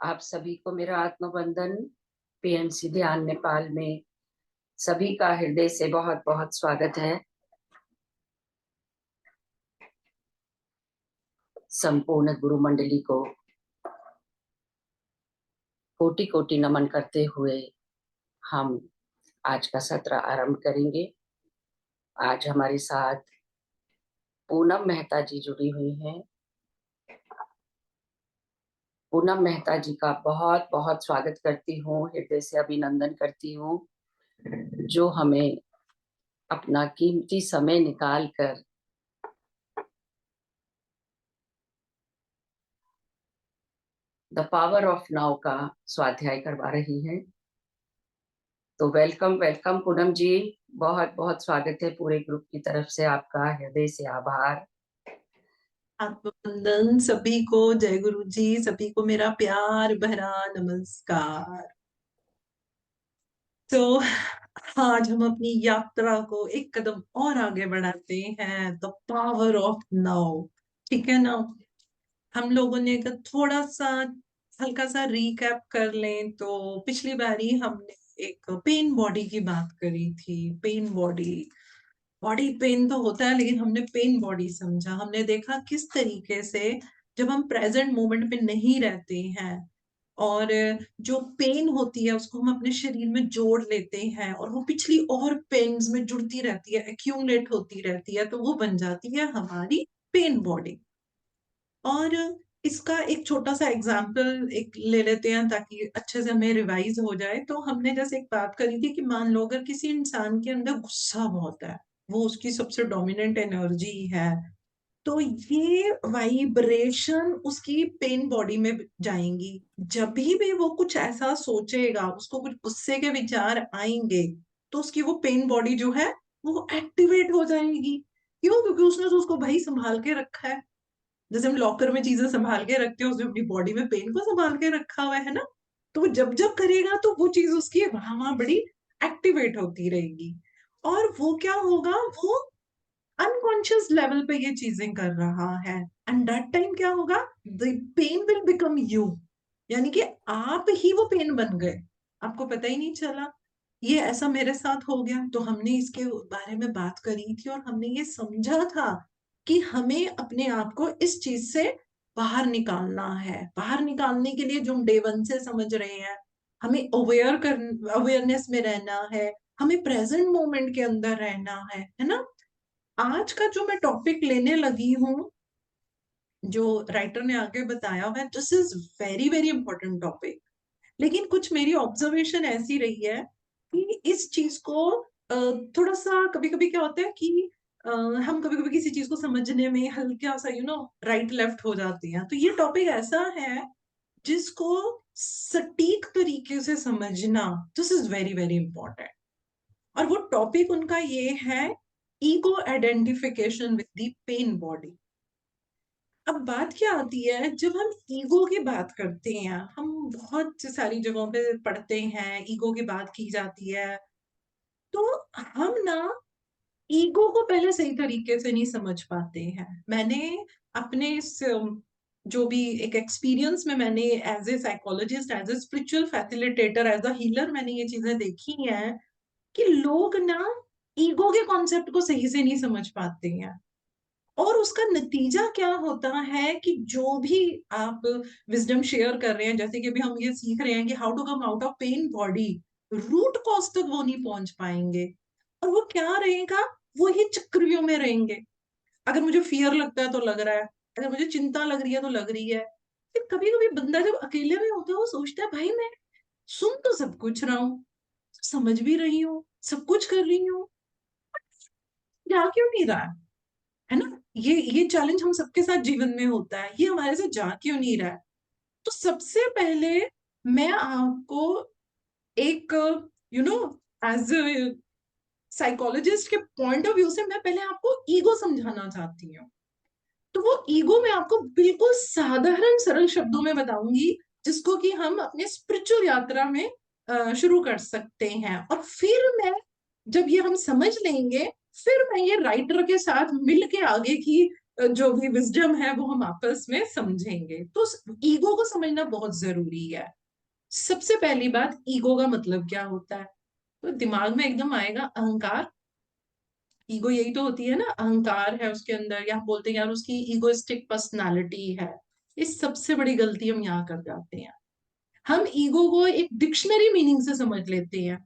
आप सभी को मेरा आत्मबंधन। पीएनसी ध्यान नेपाल में सभी का हृदय से बहुत बहुत स्वागत है। संपूर्ण गुरु मंडली को कोटि कोटि नमन करते हुए हम आज का सत्र आरंभ करेंगे। आज हमारे साथ पूनम मेहता जी जुड़ी हुई हैं। पूनम मेहता जी का बहुत बहुत स्वागत करती हूँ, हृदय से अभिनंदन करती हूँ, जो हमें अपना कीमती समय निकाल कर द पावर ऑफ नाउ का स्वाध्याय करवा रही हैं। तो वेलकम वेलकम पूनम जी, बहुत बहुत स्वागत है पूरे ग्रुप की तरफ से, आपका हृदय से आभार। आत्मबंधन सभी को, जय गुरु जी, सभी को मेरा प्यार भरा नमस्कार। तो आज हम अपनी यात्रा को एक कदम और आगे बढ़ाते हैं, द पावर ऑफ नाउ। ठीक है ना? हम लोगों ने अगर थोड़ा सा हल्का सा रिकैप कर लें तो पिछली बारी हमने एक पेन बॉडी की बात करी थी। पेन बॉडी, बॉडी पेन तो होता है, लेकिन हमने पेन बॉडी समझा। हमने देखा किस तरीके से जब हम प्रेजेंट मोमेंट पे नहीं रहते हैं और जो पेन होती है उसको हम अपने शरीर में जोड़ लेते हैं और वो पिछली और पेन्स में जुड़ती रहती है, एक्यूमुलेट होती रहती है, तो वो बन जाती है हमारी पेन बॉडी। और इसका एक छोटा सा एग्जाम्पल एक ले लेते हैं ताकि अच्छे से हमें रिवाइज हो जाए। तो हमने जैसे एक बात करी थी कि मान लो अगर किसी इंसान के अंदर गुस्सा बहुत है, वो उसकी सबसे डोमिनेंट एनर्जी है, तो ये वाइब्रेशन उसकी पेन बॉडी में जाएंगी। जब भी वो कुछ ऐसा सोचेगा, उसको कुछ गुस्से के विचार आएंगे, तो उसकी वो पेन बॉडी जो है वो एक्टिवेट हो जाएगी। क्यों? क्योंकि उसने तो उसको भाई संभाल के रखा है। जैसे हम लॉकर में चीजें संभाल के रखते हैं, उसने अपनी बॉडी में पेन को संभाल के रखा हुआ है ना। तो वो जब जब करेगा तो वो चीज उसकी वहां वहां बड़ी एक्टिवेट होती रहेगी। और वो क्या होगा, वो अनकॉन्शियस लेवल पे ये चीजें कर रहा है। एंड दैट टाइम क्या होगा, the pain will become you. यानी कि आप ही वो पेन बन गए, आपको पता ही नहीं चला। ये ऐसा मेरे साथ हो गया। तो हमने इसके बारे में बात करी थी और हमने ये समझा था कि हमें अपने आप को इस चीज से बाहर निकालना है। बाहर निकालने के लिए जो हम डे वन से समझ रहे हैं, हमें अवेयरनेस में रहना है, हमें प्रेजेंट मोमेंट के अंदर रहना है ना। आज का जो मैं टॉपिक लेने लगी हूँ, जो राइटर ने आगे बताया हुआ है, this is very very important topic. लेकिन कुछ मेरी ऑब्जर्वेशन ऐसी रही है कि इस चीज को थोड़ा सा कभी कभी क्या होता है कि हम कभी कभी किसी चीज को समझने में हल्का सा राइट लेफ्ट हो जाते हैं। तो ये टॉपिक ऐसा है जिसको सटीक तरीके से समझना, this is very very important. और वो टॉपिक उनका ये है, ego identification with the pen body. अब बात क्या आती है, जब हम ईगो की बात करते हैं, हम बहुत सारी जगहों पे पढ़ते हैं ईगो की बात की जाती है। तो हम ना ईगो को पहले सही तरीके से नहीं समझ पाते हैं। मैंने अपने इस जो भी एक एक्सपीरियंस में, मैंने as a psychologist, as a spiritual facilitator, as a healer, मैंने ये चीजें देखी हैं कि लोग ना ईगो के कॉन्सेप्ट को सही से नहीं समझ पाते हैं। और उसका नतीजा क्या होता है कि जो भी आप विजडम शेयर कर रहे हैं, जैसे कि अभी हम ये सीख रहे हैं कि how to come out of pain body, root cause तक वो नहीं पहुंच पाएंगे। और वो क्या रहेगा, वो ही चक्रव्यूह में रहेंगे। अगर मुझे फियर लगता है तो लग रहा है, अगर मुझे चिंता लग रही है तो लग रही है। फिर कभी कभी बंदा जब अकेले में होता है, वो सोचता है भाई मैं सुन तो सब कुछ रहा हूँ, समझ भी रही हूँ, सब कुछ कर रही हूँ, जा क्यों नहीं रहा है ना। ये चैलेंज हम सबके साथ जीवन में होता है, ये हमारे से जा क्यों नहीं रहा है। तो सबसे पहले मैं आपको एक यू नो एज साइकोलॉजिस्ट के पॉइंट ऑफ व्यू से मैं पहले आपको ईगो समझाना चाहती हूँ। तो वो ईगो मैं आपको बिल्कुल साधारण सरल शब्दों में बताऊंगी, जिसको कि हम अपने स्पिरिचुअल यात्रा में शुरू कर सकते हैं। और फिर मैं, जब ये हम समझ लेंगे, फिर मैं ये राइटर के साथ मिल के आगे की जो भी विजडम है वो हम आपस में समझेंगे। तो ईगो को समझना बहुत जरूरी है। सबसे पहली बात, ईगो का मतलब क्या होता है? तो दिमाग में एकदम आएगा अहंकार। ईगो यही तो होती है ना, अहंकार है उसके अंदर, या बोलते हैं यार उसकी ईगोइस्टिक पर्सनालिटी है। इस सबसे बड़ी गलती हम यहाँ कर जाते हैं। हम ईगो को एक डिक्शनरी मीनिंग से समझ लेते हैं,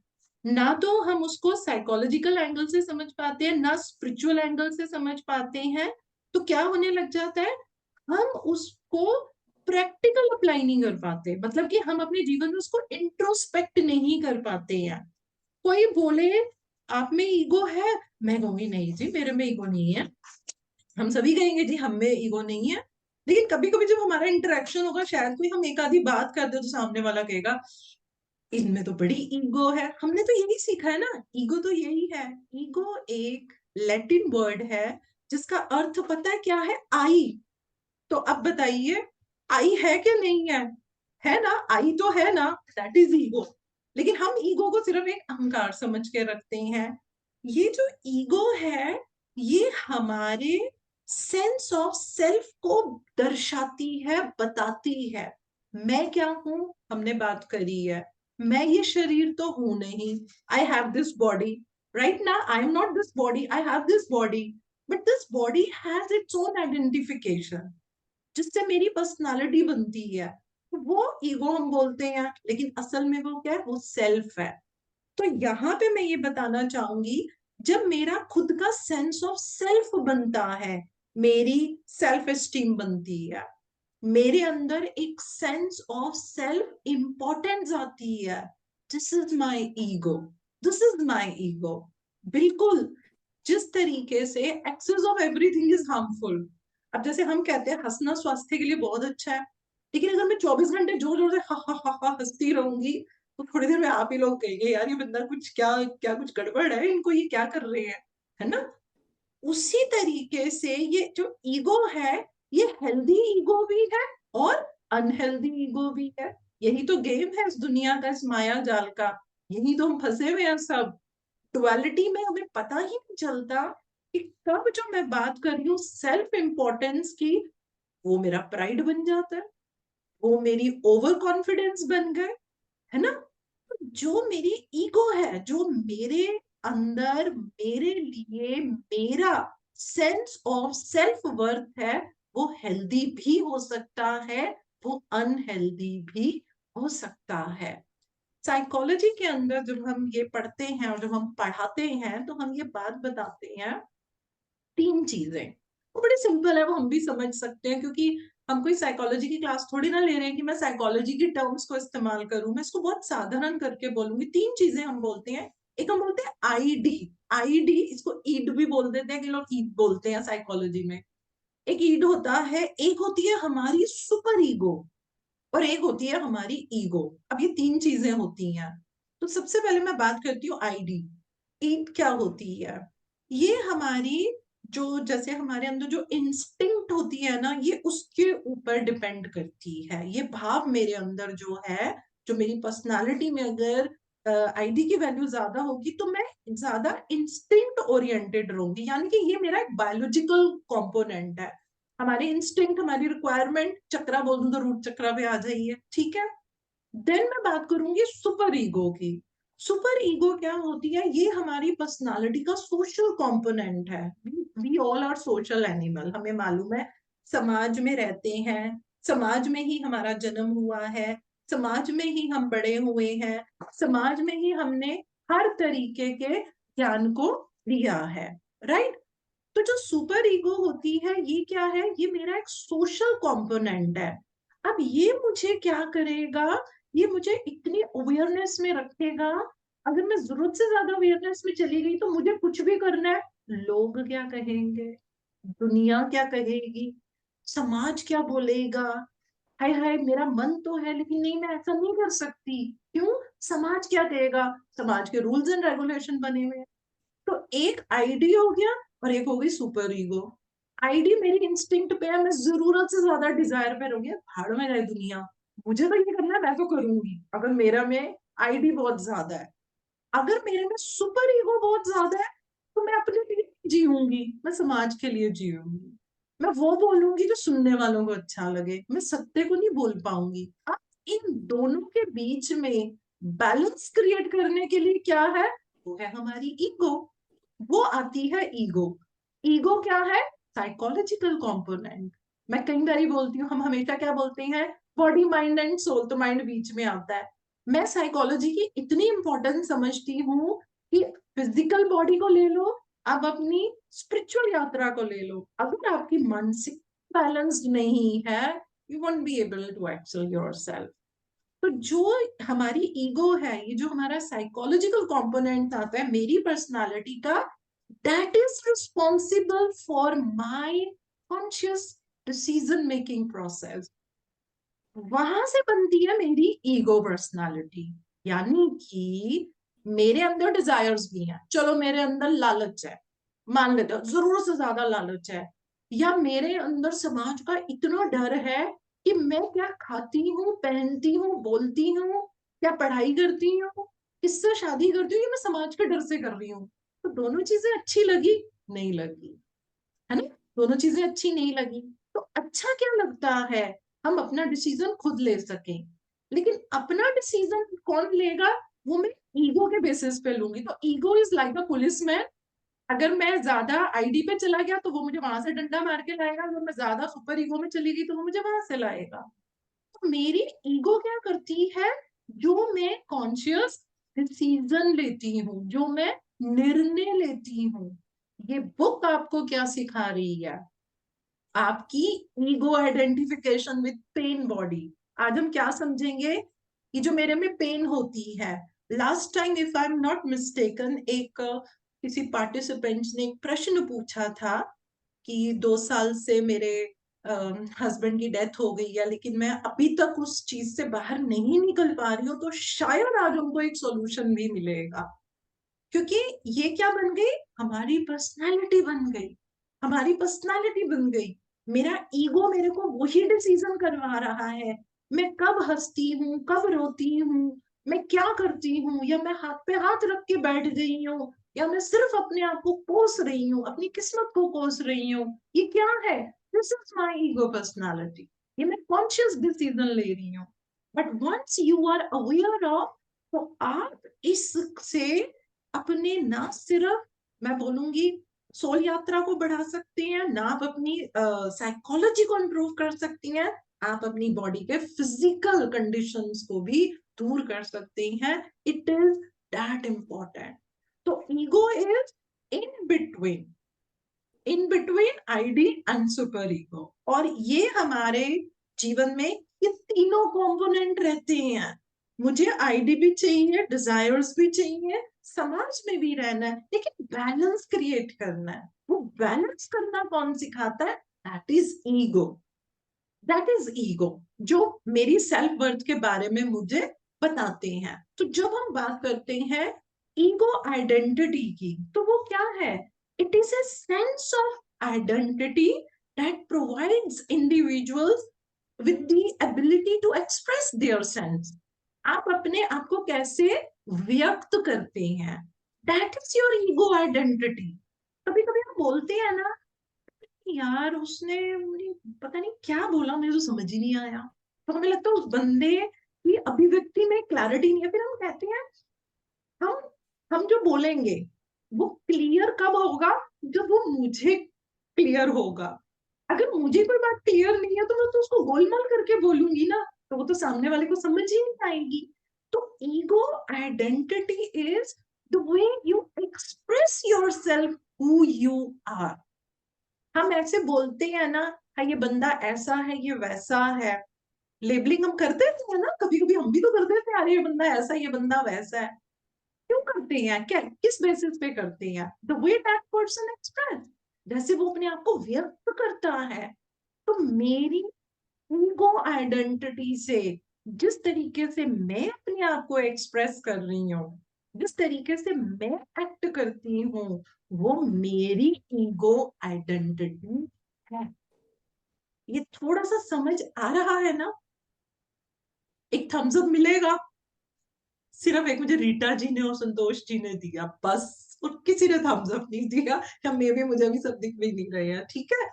ना तो हम उसको साइकोलॉजिकल एंगल से समझ पाते हैं, ना स्पिरिचुअल एंगल से समझ पाते हैं। तो क्या होने लग जाता है, हम उसको प्रैक्टिकल अप्लाई नहीं कर पाते, मतलब कि हम अपने जीवन में उसको इंट्रोस्पेक्ट नहीं कर पाते हैं। कोई बोले आप में ईगो है, मैं कहूंगी नहीं जी मेरे में ईगो नहीं है। हम सभी कहेंगे जी हम में ईगो नहीं है। लेकिन कभी कभी जब हमारा इंटरेक्शन होगा, शायद कोई हम एक आधी बात करते तो सामने वाला कहेगा इनमें तो बड़ी ईगो है। हमने तो यही सीखा है ना, ईगो तो यही है। ईगो एक लैटिन वर्ड है जिसका अर्थ पता है क्या है? आई। तो अब बताइए, आई है क्या नहीं है? है ना, आई तो है ना, दैट इज ईगो। लेकिन हम ईगो को सिर्फ एक अहंकार समझ के रखते हैं। ये जो ईगो है, ये हमारे सेंस ऑफ सेल्फ को दर्शाती है, बताती है। मैं क्या हूं, हमने बात करी है। मैं ये शरीर तो हूं नहीं, I have this body. Right ना, I am not this body, I have this body. But this body has its own identification जिससे मेरी पर्सनालिटी बनती है। तो वो ईगो हम बोलते हैं, लेकिन असल में वो क्या है, वो सेल्फ है। तो यहाँ पे मैं ये बताना चाहूंगी, जब मेरा खुद का सेंस ऑफ सेल्फ बनता है, मेरी सेल्फ एस्टीम बनती है, मेरे अंदर एक सेंस ऑफ सेल्फ इंपॉर्टेंस आती है। This is my ego, this is my ego. बिल्कुल जिस तरीके से excess of everything is harmful. अब जैसे हम कहते हैं हंसना स्वास्थ्य के लिए बहुत अच्छा है, लेकिन अगर मैं 24 घंटे जोर जोर से हा हा हा हा हंसती रहूंगी, तो थोड़ी देर में आप ही लोग कहेंगे यार ये बंदा कुछ क्या क्या कुछ गड़बड़ है, इनको ये क्या कर रहे हैं, है ना? उसी तरीके से ये जो ईगो है, ये हेल्दी ईगो भी है और अनहेल्दी ईगो भी है। यही तो गेम है इस दुनिया का, इस माया जाल का। यही तो हम फंसे हुए हैं सब। डुअलिटी में हमें पता ही नहीं चलता कि कब जो मैं बात कर रही हूँ सेल्फ इंपॉर्टेंस की, वो मेरा प्राइड बन जाता है, वो मेरी ओवर कॉन्फिडेंस बन गए, है ना? जो मेरी ईगो है, जो मेरे अंदर मेरे लिए मेरा सेंस ऑफ सेल्फ वर्थ है, वो हेल्दी भी हो सकता है, वो अनहेल्दी भी हो सकता है। साइकोलॉजी के अंदर जब हम ये पढ़ते हैं और जब हम पढ़ाते हैं, तो हम ये बात बताते हैं, तीन चीजें। वो बड़ी सिंपल है, वो हम भी समझ सकते हैं, क्योंकि हम कोई साइकोलॉजी की क्लास थोड़ी ना ले रहे हैं कि मैं साइकोलॉजी की टर्म्स को इस्तेमाल करूं। मैं इसको बहुत साधारण करके बोलूंगी। तीन चीजें हम बोलते हैं। एक हम बोलते हैं आईडी। आईडी, इसको ईड भी बोल देते हैं, कि लोग ईड बोलते हैं साइकोलॉजी में। एक ईड होता है, एक होती है हमारी सुपर ईगो, और एक होती है हमारी ईगो। अब ये तीन चीजें होती हैं। तो सबसे पहले मैं बात करती हूँ आईडी। ईड क्या होती है? ये हमारी, जो जैसे हमारे अंदर जो इंस्टिंक्ट होती है ना, ये उसके ऊपर डिपेंड करती है। ये भाव मेरे अंदर जो है, जो मेरी पर्सनालिटी में अगर आईडी की वैल्यू ज्यादा होगी, तो मैं ज्यादा इंस्टिंक्ट ओरिएंटेड रहूंगी। यानी कि ये मेरा एक बायोलॉजिकल कंपोनेंट है। हमारे इंस्टिंक्ट, हमारी रिक्वायरमेंट, चक्रा बोल दूं तो रूट चक्रा पे आ जाइए, ठीक है? देन मैं बात करूंगी सुपर ईगो की। सुपर ईगो क्या होती है? ये हमारी पर्सनालिटी का सोशल कंपोनेंट है। We all are social animal, हमें मालूम है। समाज में रहते हैं, समाज में ही हमारा जन्म हुआ है, समाज में ही हम बड़े हुए हैं, समाज में ही हमने हर तरीके के ज्ञान को लिया है। राइट? तो जो सुपर ईगो होती है, ये क्या है? ये मेरा एक सोशल कंपोनेंट है। अब ये मुझे क्या करेगा? ये मुझे इतनी अवेयरनेस में रखेगा। अगर मैं जरूरत से ज्यादा अवेयरनेस में चली गई, तो मुझे कुछ भी करना है, लोग क्या कहेंगे, दुनिया क्या कहेगी, समाज क्या बोलेगा, हाय हाय मेरा मन तो है लेकिन नहीं, मैं ऐसा नहीं कर सकती। क्यों? समाज क्या कहेगा, समाज के रूल्स एंड रेगुलेशन बने हुए हैं। तो एक आईडी हो गया, और एक हो गई सुपर ईगो। आईडी मेरी इंस्टिंक्ट पे है, मैं जरूरत से ज्यादा डिजायर पे रहूंगी, भाड़ में जाए दुनिया, मुझे तो ये करना है, मैं तो करूंगी। अगर मेरा में आईडी बहुत ज्यादा है, अगर मेरे में सुपर ईगो बहुत ज्यादा है, तो मैं अपने लिए जीऊंगी, मैं समाज के लिए जीऊंगी। मैं वो बोलूंगी जो सुनने वालों को अच्छा लगे, मैं सत्य को नहीं बोल पाऊंगी। अब इन दोनों के बीच में बैलेंस क्रिएट करने के लिए क्या है, वो है हमारी ईगो। वो आती है ईगो। ईगो क्या है? Psychological component. मैं कई बार बोलती हूँ, हम हमेशा क्या बोलते हैं, बॉडी माइंड एंड सोल, तो माइंड बीच में आता है। मैं साइकोलॉजी की इतनी इंपॉर्टेंस समझती हूँ कि फिजिकल बॉडी को ले लो, अब अपनी स्पिरिचुअल यात्रा को ले लो, अगर आपकी मानसिक बैलेंस्ड नहीं है, you won't be able to excel yourself. तो जो हमारी ईगो है, ये जो हमारा साइकोलॉजिकल कंपोनेंट आता है मेरी पर्सनालिटी का, that is responsible for my conscious decision making process. वहां से बनती है मेरी ईगो पर्सनालिटी। यानी कि मेरे अंदर डिजायर्स भी हैं, चलो मेरे अंदर लालच है, मान लेते हो जरूर से ज्यादा लालच है, या मेरे अंदर समाज का इतना डर है कि मैं क्या खाती हूँ, पहनती हूँ, बोलती हूँ, क्या पढ़ाई करती हूँ, किससे शादी करती हूँ, ये मैं समाज के डर से कर रही हूँ। तो दोनों चीजें अच्छी लगी? नहीं लगी, है ना? दोनों चीजें अच्छी नहीं लगी। तो अच्छा क्या लगता है, हम अपना डिसीजन खुद ले सकें। लेकिन अपना डिसीजन कौन लेगा, वो मैं ईगो के बेसिस पे लूंगी। तो ego is like a policeman. अगर मैं ज्यादा आईडी पे चला गया तो वो मुझे वहां से डंडा मार के लाएगा, अगर मैं ज्यादा सुपर ईगो में चली गई तो वो मुझे वहां से लाएगा। तो मेरी ईगो क्या करती है, जो मैं कॉन्शियस डिसीजन लेती हूँ, जो मैं निर्णय लेती हूँ। ये बुक आपको क्या सिखा रही है, आपकी ego identification with pen body. आज हम क्या समझेंगे कि जो मेरे में पेन होती है। Last time if I am not mistaken, एक किसी पार्टिसिपेंट्स ने एक प्रश्न पूछा था कि 2 साल से मेरे हस्बैंड की डेथ हो गई है, लेकिन मैं अभी तक उस चीज से बाहर नहीं निकल पा रही हूँ, तो शायद आज हमको एक सॉल्यूशन भी मिलेगा। क्योंकि ये क्या बन गई, हमारी पर्सनालिटी बन गई। हमारी पर्सनालिटी बन गई। मेरा ईगो मेरे को वही डिसीजन करवा रहा है, मैं कब हंसती हूँ, कब रोती हूँ, मैं क्या करती हूँ, या मैं हाथ पे हाथ रख के बैठ गई हूँ, या मैं सिर्फ अपने आप को कोस रही हूँ, अपनी किस्मत को कोस रही हूँ। ये क्या है? This is my ego personality. ये मैं कॉन्शियस डिसीजन ले रही हूँ। But once you are aware of, तो आप इससे अपने ना सिर्फ, मैं बोलूंगी, सोल यात्रा को बढ़ा सकते हैं ना, आप अपनी साइकोलॉजी को इम्प्रूव कर सकती हैं, आप अपनी बॉडी के फिजिकल कंडीशंस को भी दूर कर सकते हैं। It is that important. तो ego is in between, in between id and super ego. और ये हमारे जीवन में ये तीनों कंपोनेंट रहते हैं। मुझे आईडी भी चाहिए, डिजायर्स भी चाहिए, समाज में भी रहना है, लेकिन बैलेंस क्रिएट करना है। वो बैलेंस करना कौन सिखाता है? That is ego. That is ego, जो मेरी सेल्फ वर्थ के बारे में मुझे बताते हैं। तो जब हम बात करते हैं ईगो आइडेंटिटी की, तो वो क्या है? It is a sense of identity that provides individuals with the ability to express their sense। आप अपने आप को कैसे व्यक्त करते हैं, that is your ego identity. कभी कभी हम बोलते हैं ना, यार उसने मुझे पता नहीं क्या बोला, मुझे तो समझ ही नहीं आया। तो हमें लगता है उस बंदे की अभिव्यक्ति में क्लैरिटी नहीं है, फिर हम कहते हैं, हम हम जो बोलेंगे वो क्लियर कब होगा, जब वो मुझे क्लियर होगा। अगर मुझे कोई बात क्लियर नहीं है तो मैं तो उसको गोलमाल करके बोलूंगी ना, तो वो तो सामने वाले को समझ ही नहीं आएगी। तो ego identity is the way you express yourself, who you are. हम ऐसे बोलते हैं ना, हाँ ये बंदा ऐसा है, ये वैसा है, लेबलिंग हम कर देते हैं ना, कभी कभी हम भी तो कर देते हैं, अरे ये बंदा ऐसा, ये बंदा वैसा है। क्यों करते हैं, क्या किस बेसिस पे करते हैं? The way that person express, जैसे वो अपने आप को व्यक्त करता है। तो मेरी ईगो आइडेंटिटी से, जिस तरीके से मैं अपने आप को एक्सप्रेस कर रही हूँ, जिस तरीके से मैं एक्ट करती हूँ, वो मेरी ईगो आइडेंटिटी है। ये थोड़ा सा समझ आ रहा है ना? एक थम्स अप मिलेगा। सिर्फ एक मुझे रीटा जी ने और संतोष जी ने दिया बस, और किसी ने थम्स अप नहीं दिया, या मे भी मुझे अभी सब दिख भी नहीं रहे हैं, ठीक है?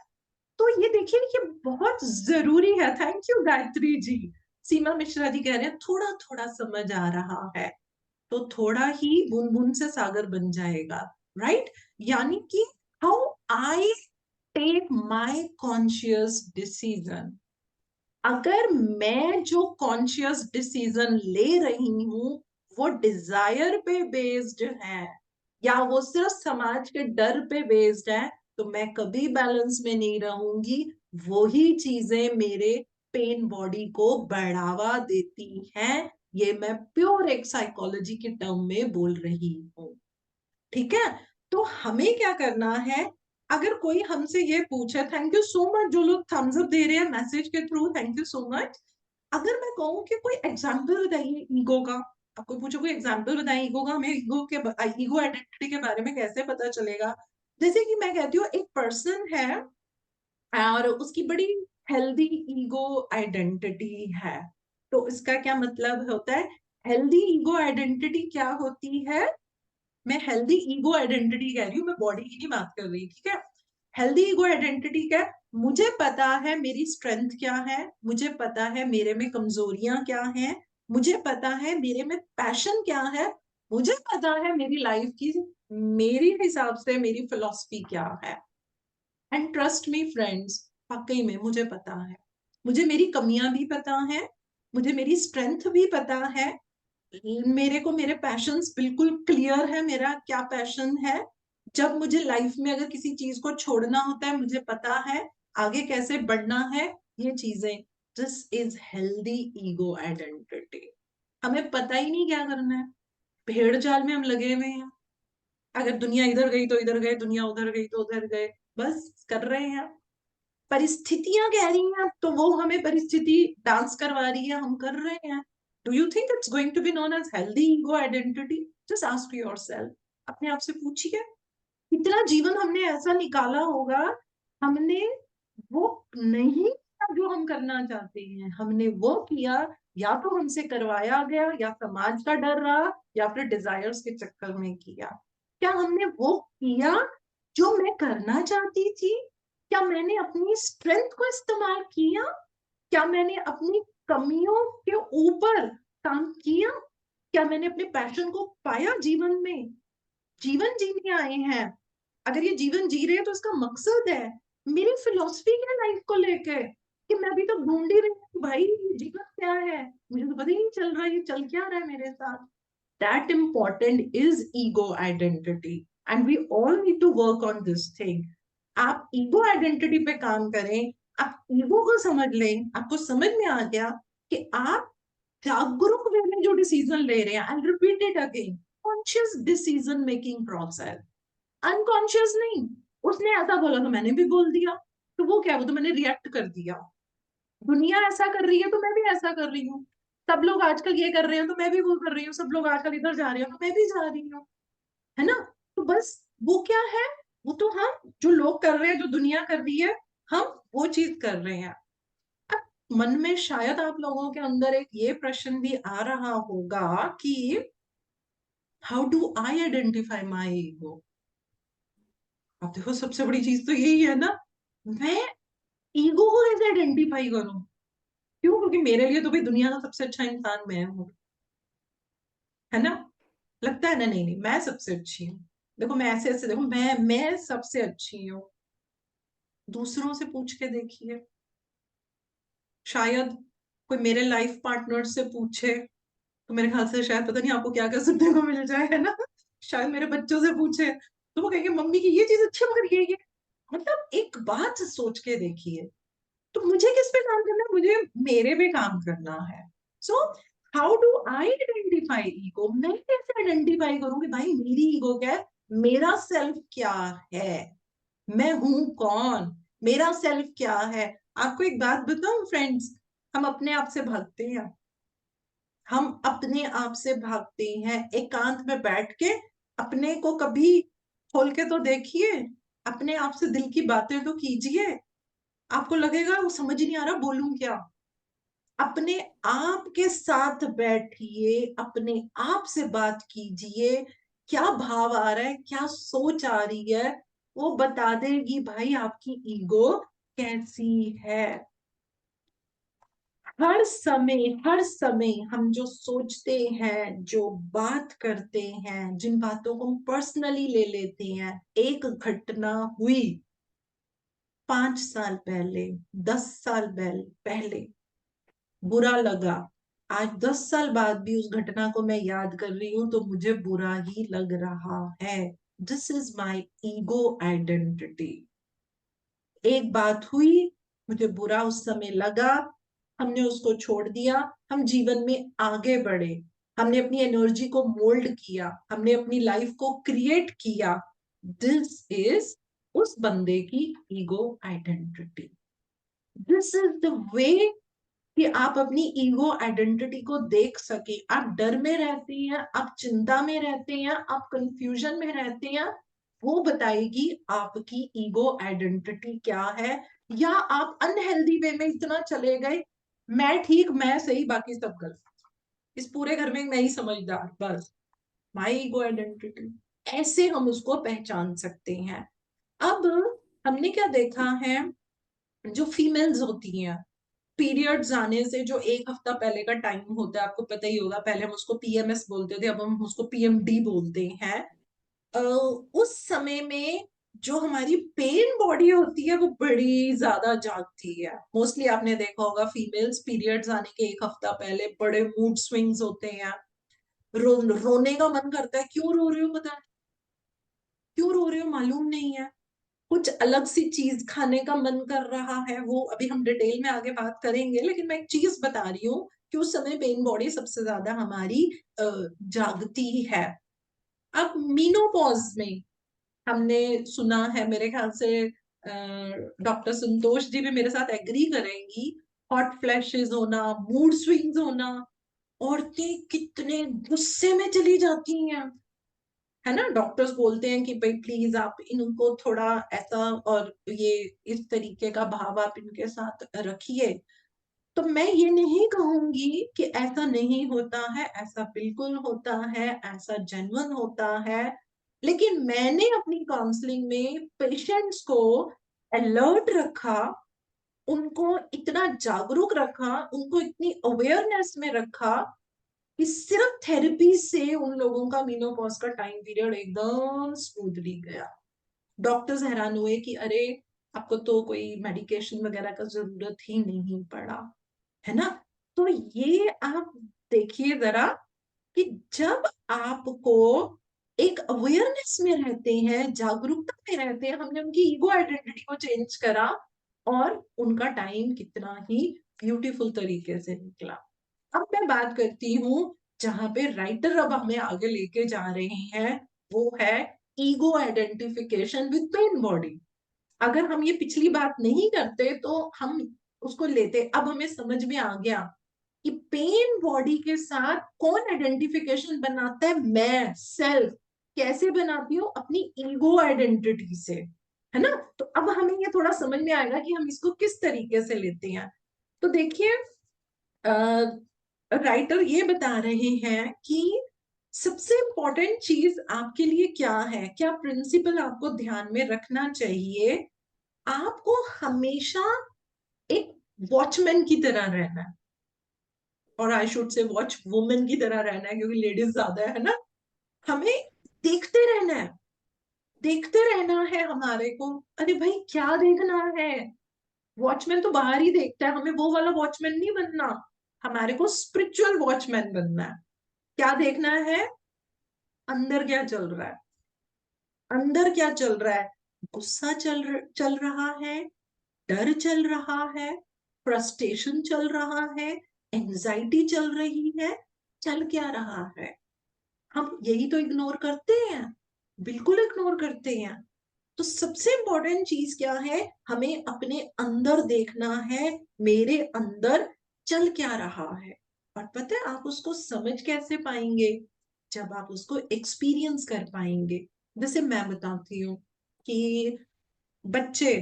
तो तो ये देखिए ये बहुत जरूरी है। Thank you Gayatri ji. सीमा मिश्रा जी कह रहे हैं थोड़ा थोड़ा समझ आ रहा है, तो थोड़ा ही बूंद बूंद से सागर बन जाएगा, राइट? यानी कि how I take my conscious decision. अगर मैं जो कॉन्शियस डिसीजन ले रही हूं वो डिजायर पे बेस्ड है या वो सिर्फ समाज के डर पे बेस्ड है, तो मैं कभी बैलेंस में नहीं रहूंगी। वही चीजें मेरे पेन बॉडी को बढ़ावा देती हैं। ये मैं प्योर एक साइकोलॉजी के टर्म में बोल रही हूँ, ठीक है? तो हमें क्या करना है, अगर कोई हमसे ये पूछे, थैंक यू सो मच जो लोग थम्स अप दे रहे हैं मैसेज के through, thank you so much. अगर मैं कहूँ कि कोई एग्जाम्पल बताइए ईगो का, आपको पूछो कोई एग्जाम्पल बताइए ईगो का, हमें ईगो आइडेंटिटी के बारे में कैसे पता चलेगा? जैसे कि मैं कहती हूँ एक पर्सन है और उसकी बड़ी हेल्दी ईगो आइडेंटिटी है। तो इसका क्या मतलब होता है? हेल्दी ईगो आइडेंटिटी क्या होती है? मैं हेल्दी ईगो आइडेंटिटी कह रही हूँ, मैं बॉडी की नहीं बात कर रही, ठीक है? हेल्दी ईगो आइडेंटिटी क्या है? मुझे पता है मेरी स्ट्रेंथ क्या है, मुझे पता है मेरे में कमजोरियां क्या हैं, मुझे पता है मेरे में पैशन क्या है, मुझे पता है मेरी लाइफ की मेरी हिसाब से मेरी फिलॉसफी क्या है। एंड ट्रस्ट मी फ्रेंड्स, वाकई में मुझे पता है, मुझे मेरी कमियां भी पता है, मुझे मेरी स्ट्रेंथ भी पता है, मेरे को मेरे पैशंस बिल्कुल क्लियर है, मेरा क्या पैशन है। जब मुझे लाइफ में अगर किसी चीज को छोड़ना होता है मुझे पता है आगे कैसे बढ़ना है, ये चीजें। This is healthy ego identity. हमें पता ही नहीं क्या करना है, भेड़ जाल में हम लगे हुए हैं। अगर दुनिया इधर गई तो इधर गए, दुनिया उधर गई तो उधर गए, बस कर रहे हैं। परिस्थितियां कह रही हैं तो वो हमें परिस्थिति डांस करवा रही है, हम कर रहे हैं। Do you think it's going to be known as healthy ego identity? Just ask yourself, अपने आप से पूछिए कितना जीवन हमने ऐसा निकाला होगा, हमने वो नहीं किया जो हम करना चाहते हैं, हमने वो किया या तो हमसे करवाया गया या समाज का डर रहा या फिर डिजायर्स के चक्कर में किया। क्या हमने वो किया जो मैं करना चाहती थी? क्या मैंने अपनी स्ट्रेंथ को इस्तेमाल किया? क्या मैंने अपनी कमियों के ऊपर काम किया? क्या मैंने अपने पैशन को पाया जीवन में? जीवन जीने आए हैं, अगर ये जीवन जी रहे हैं तो इसका मकसद है। मेरी फिलॉसफी क्या लाइफ को लेकर, कि मैं अभी तो ढूंढ ही रही हूँ भाई ये जीवन क्या है, मुझे तो पता ही नहीं चल रहा है ये चल क्या रहा है मेरे साथ। that important is ego identity and we all need to work on this thing। आप ईगो आइडेंटिटी पे काम करें, आप ईगो को समझ लें, आपको समझ में आ गया कि आप जागरूक वे में जो डिसीजन ले रहे हैं, and repeat it again, conscious decision making process, unconscious नहीं। उसने ऐसा बोला तो मैंने भी बोल दिया, तो वो क्या, वो तो मैंने रिएक्ट कर दिया। दुनिया ऐसा कर रही है तो मैं भी ऐसा कर रही हूँ, सब लोग आजकल ये कर रहे हैं तो मैं भी वो कर रही हूँ, सब लोग आजकल इधर जा रहे हैं तो मैं भी जा रही हूँ, है ना? तो बस वो क्या है, वो तो हम जो लोग कर रहे हैं, जो दुनिया कर रही है, हम वो चीज कर रहे हैं। अब मन में शायद आप लोगों के अंदर एक ये प्रश्न भी आ रहा होगा कि how do I identify my ego? अब देखो सबसे बड़ी चीज तो यही है ना, मैं ईगो को कैसे आइडेंटिफाई करूं? क्यों? क्योंकि मेरे लिए तो भाई दुनिया का सबसे अच्छा इंसान मैं हूँ, है ना? लगता है ना? नहीं नहीं, मैं सबसे अच्छी हूँ। देखो मैं ऐसे ऐसे, देखो मैं सबसे अच्छी हूँ। दूसरों से पूछ के देखिए, शायद कोई मेरे लाइफ पार्टनर से पूछे तो मेरे ख्याल से शायद पता नहीं आपको क्या क्या सुनने को मिल जाए, है ना? शायद मेरे बच्चों से पूछे तो वो कहेंगे मम्मी की ये चीज अच्छी मगर ये, मतलब एक बात सोच के देखिए, तो मुझे किस पे काम करना है? मुझे मेरे पे काम करना है। So how do I identify ego? मैं कैसे आइडेंटिफाई करूं कि भाई मेरी ईगो क्या है, मेरा सेल्फ क्या है, मैं हूं कौन, मेरा सेल्फ क्या है? आपको एक बात बताऊं फ्रेंड्स, हम अपने आप से भागते हैं, हम अपने आप से भागते हैं। एकांत में बैठ के अपने को कभी खोल के तो देखिए, अपने आप से दिल की बातें तो कीजिए। आपको लगेगा वो समझ नहीं आ रहा बोलूं क्या। अपने आप के साथ बैठिए, अपने आप से बात कीजिए, क्या भाव आ रहा है, क्या सोच आ रही है, वो बता देगी भाई आपकी ईगो कैसी है। हर समय हम जो सोचते हैं, जो बात करते हैं, जिन बातों को हम पर्सनली ले लेते हैं, एक घटना हुई 5 साल पहले, 10 साल पहले, बुरा लगा, आज 10 साल बाद भी उस घटना को मैं याद कर रही हूं तो मुझे बुरा ही लग रहा है। This is my ego identity. एक बात हुई, मुझे बुरा उस समय लगा, हमने उसको छोड़ दिया, हम जीवन में आगे बढ़े, हमने अपनी एनर्जी को मोल्ड किया, हमने अपनी लाइफ को क्रिएट किया। दिस इज उस बंदे की ego identity. This is the वे कि आप अपनी ईगो आइडेंटिटी को देख सके। आप डर में रहते हैं, आप चिंता में रहते हैं, आप कंफ्यूजन में रहते हैं, वो बताएगी आपकी ईगो आइडेंटिटी क्या है। या आप अनहेल्दी वे में इतना चले गए, मैं ठीक, मैं सही, बाकी सब गलत, इस पूरे घर में मैं ही समझदार, बस माई ईगो आइडेंटिटी। ऐसे हम उसको पहचान सकते हैं। अब हमने क्या देखा है, जो फीमेल्स होती हैं, पीरियड्स आने से जो एक हफ्ता पहले का टाइम होता है, आपको पता ही होगा, पहले हम उसको पीएमएस बोलते थे, अब हम उसको पीएमडी बोलते हैं। उस समय में जो हमारी पेन बॉडी होती है वो बड़ी ज्यादा जागती है। मोस्टली आपने देखा होगा, फीमेल्स पीरियड्स आने के एक हफ्ता पहले बड़े मूड स्विंग्स होते हैं, रोने का मन करता है। क्यों रो रहे हो पता नहीं, क्यों रो रहे हो मालूम नहीं है, कुछ अलग सी चीज खाने का मन कर रहा है। वो अभी हम डिटेल में आगे बात करेंगे, लेकिन मैं एक चीज बता रही हूँ कि उस समय पेन बॉडी सबसे ज्यादा हमारी जागती है। अब मीनोपॉज में हमने सुना है, मेरे ख्याल से डॉक्टर संतोष जी भी मेरे साथ एग्री करेंगी, हॉट फ्लैशेस होना, मूड स्विंग्स होना, औरतें कितने गुस्से में चली जाती हैं, है ना। डॉक्टर्स बोलते हैं कि भाई प्लीज आप इनको थोड़ा ऐसा और ये इस तरीके का भाव आप इनके साथ रखिए। तो मैं ये नहीं कहूंगी कि ऐसा नहीं होता है, ऐसा बिल्कुल होता है, ऐसा जेन्युइन होता है। लेकिन मैंने अपनी काउंसलिंग में पेशेंट्स को अलर्ट रखा, उनको इतना जागरूक रखा, उनको इतनी अवेयरनेस में रखा कि सिर्फ थेरेपी से उन लोगों का मीनोपॉज का टाइम पीरियड एकदम स्मूथली गया। डॉक्टर्स हैरान हुए कि अरे, आपको तो कोई मेडिकेशन वगैरह का जरूरत ही नहीं पड़ा, है ना। तो ये आप देखिए जरा कि जब आपको एक अवेयरनेस में रहते हैं, जागरूकता में रहते हैं, हमने उनकी ईगो आइडेंटिटी को चेंज करा और उनका टाइम कितना ही ब्यूटीफुल तरीके से निकला। अब मैं बात करती हूँ जहां पे राइटर अब हमें आगे लेके जा रहे हैं, वो है ego identification with pen body. अगर हम ये पिछली बात नहीं करते तो हम उसको लेते, अब हमें समझ में आ गया कि पेन बॉडी के साथ कौन आइडेंटिफिकेशन बनाता है, मैं सेल्फ कैसे बनाती हूँ अपनी ईगो आइडेंटिटी से, है ना। तो अब हमें ये थोड़ा समझ में आएगा कि हम इसको किस तरीके से लेते हैं। तो देखिए, राइटर ये बता रहे हैं कि सबसे इंपॉर्टेंट चीज आपके लिए क्या है, क्या प्रिंसिपल आपको ध्यान में रखना चाहिए। आपको हमेशा एक वॉचमैन की तरह रहना है, और I should say watch women की तरह रहना है, क्योंकि लेडीज ज्यादा है ना। हमें देखते रहना है, देखते रहना है हमारे को। अरे भाई क्या देखना है, वॉचमैन तो बाहर ही देखता है, हमें वो वाला वॉचमैन नहीं बनना, हमारे को स्पिरिचुअल वॉचमैन बनना है। क्या देखना है, अंदर क्या चल रहा है, अंदर क्या चल रहा है। गुस्सा चल रहा है, डर चल रहा है, फ्रस्ट्रेशन चल रहा है, एंजाइटी चल रही है, चल क्या रहा है। हम यही तो इग्नोर करते हैं, बिल्कुल इग्नोर करते हैं। तो सबसे इंपॉर्टेंट चीज क्या है, हमें अपने अंदर देखना है, मेरे अंदर चल क्या रहा है। और पता है आप उसको समझ कैसे पाएंगे, जब आप उसको एक्सपीरियंस कर पाएंगे। जैसे मैं बताती हूँ कि बच्चे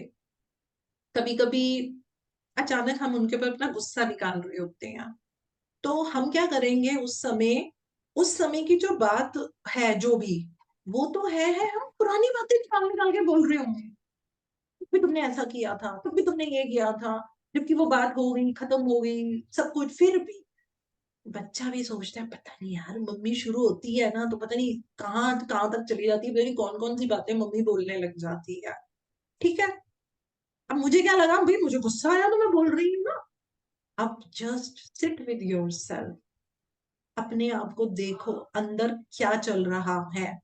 कभी कभी अचानक हम उनके ऊपर अपना गुस्सा निकाल रहे होते हैं, तो हम क्या करेंगे उस समय की जो बात है, जो भी वो तो है हम पुरानी बातें निकाल निकाल के बोल रहे होंगे। भी तुमने ऐसा किया था, तब भी तुमने ये किया था, जबकि वो बात हो गई, खत्म हो गई सब कुछ, फिर भी बच्चा भी सोचता है पता नहीं यार, मम्मी शुरू होती है ना तो पता नहीं कहाँ कहाँ तक चली जाती है, पता नहीं कौन कौन सी बातें मम्मी बोलने लग जाती है। ठीक है, अब मुझे क्या लगा भाई, मुझे गुस्सा आया तो मैं बोल रही हूँ ना। अब जस्ट सिट विद योरसेल्फ, अपने आप को देखो अंदर क्या चल रहा है।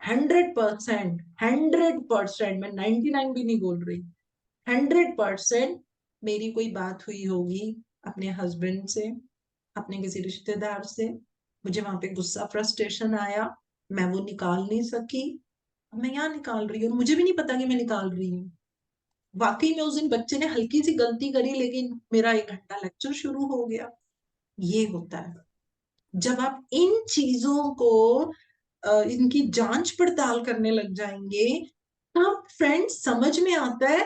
100%, 100%, मैं 99 भी नहीं बोल रही, 100% मेरी कोई बात हुई होगी अपने हस्बैंड से, अपने किसी रिश्तेदार से, मुझे वहां पे गुस्सा फ्रस्ट्रेशन आया, मैं वो निकाल नहीं सकी, मैं यहाँ निकाल रही हूँ, मुझे भी नहीं पता कि मैं निकाल रही हूँ। वाकई में उस दिन बच्चे ने हल्की सी गलती करी, लेकिन मेरा 1 घंटा लेक्चर शुरू हो गया। ये होता है जब आप इन चीजों को इनकी जांच पड़ताल करने लग जाएंगे, तब फ्रेंड्स समझ में आता है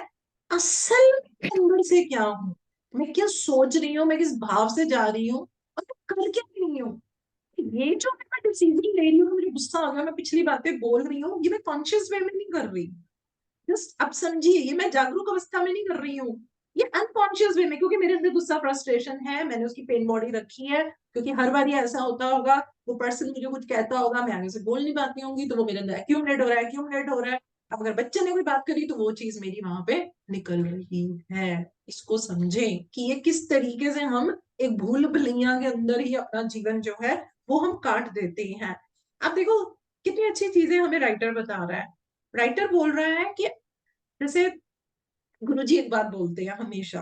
असल में अंदर से क्या हूं, मैं क्या सोच रही हूँ, मैं किस भाव से जा रही हूँ, और मैं कर क्या रही हूँ। ये जो मैं डिसीजन ले रही हूँ, मुझे गुस्सा आ गया, मैं पिछली बातें बोल रही हूँ, ये मैं कॉन्शियस वे में नहीं कर रही। जस्ट अब समझिए, ये मैं जागरूक अवस्था में नहीं कर रही हूँ, ये अनकॉन्शियस वे में, क्योंकि मेरे अंदर गुस्सा फ्रस्ट्रेशन है, मैंने उसकी पेन बॉडी रखी है, क्योंकि हर बार ये ऐसा होता होगा, वो पर्सन मुझे कुछ कहता होगा, मैं आगे से बोल नहीं पाती होंगी, तो वो मेरे अंदर एक्यूमुलेट हो रहा है, एक्यूमुलेट हो रहा है। अब अगर बच्चे ने कोई बात करी तो वो चीज मेरी वहां पे निकल रही है। इसको समझें कि ये किस तरीके से हम एक भूल भुलैया के अंदर ही अपना जीवन जो है वो हम काट देते हैं। अब देखो कितनी अच्छी चीजें हमें राइटर बता रहा है। राइटर बोल रहा है कि जैसे गुरुजी एक बात बोलते हैं हमेशा,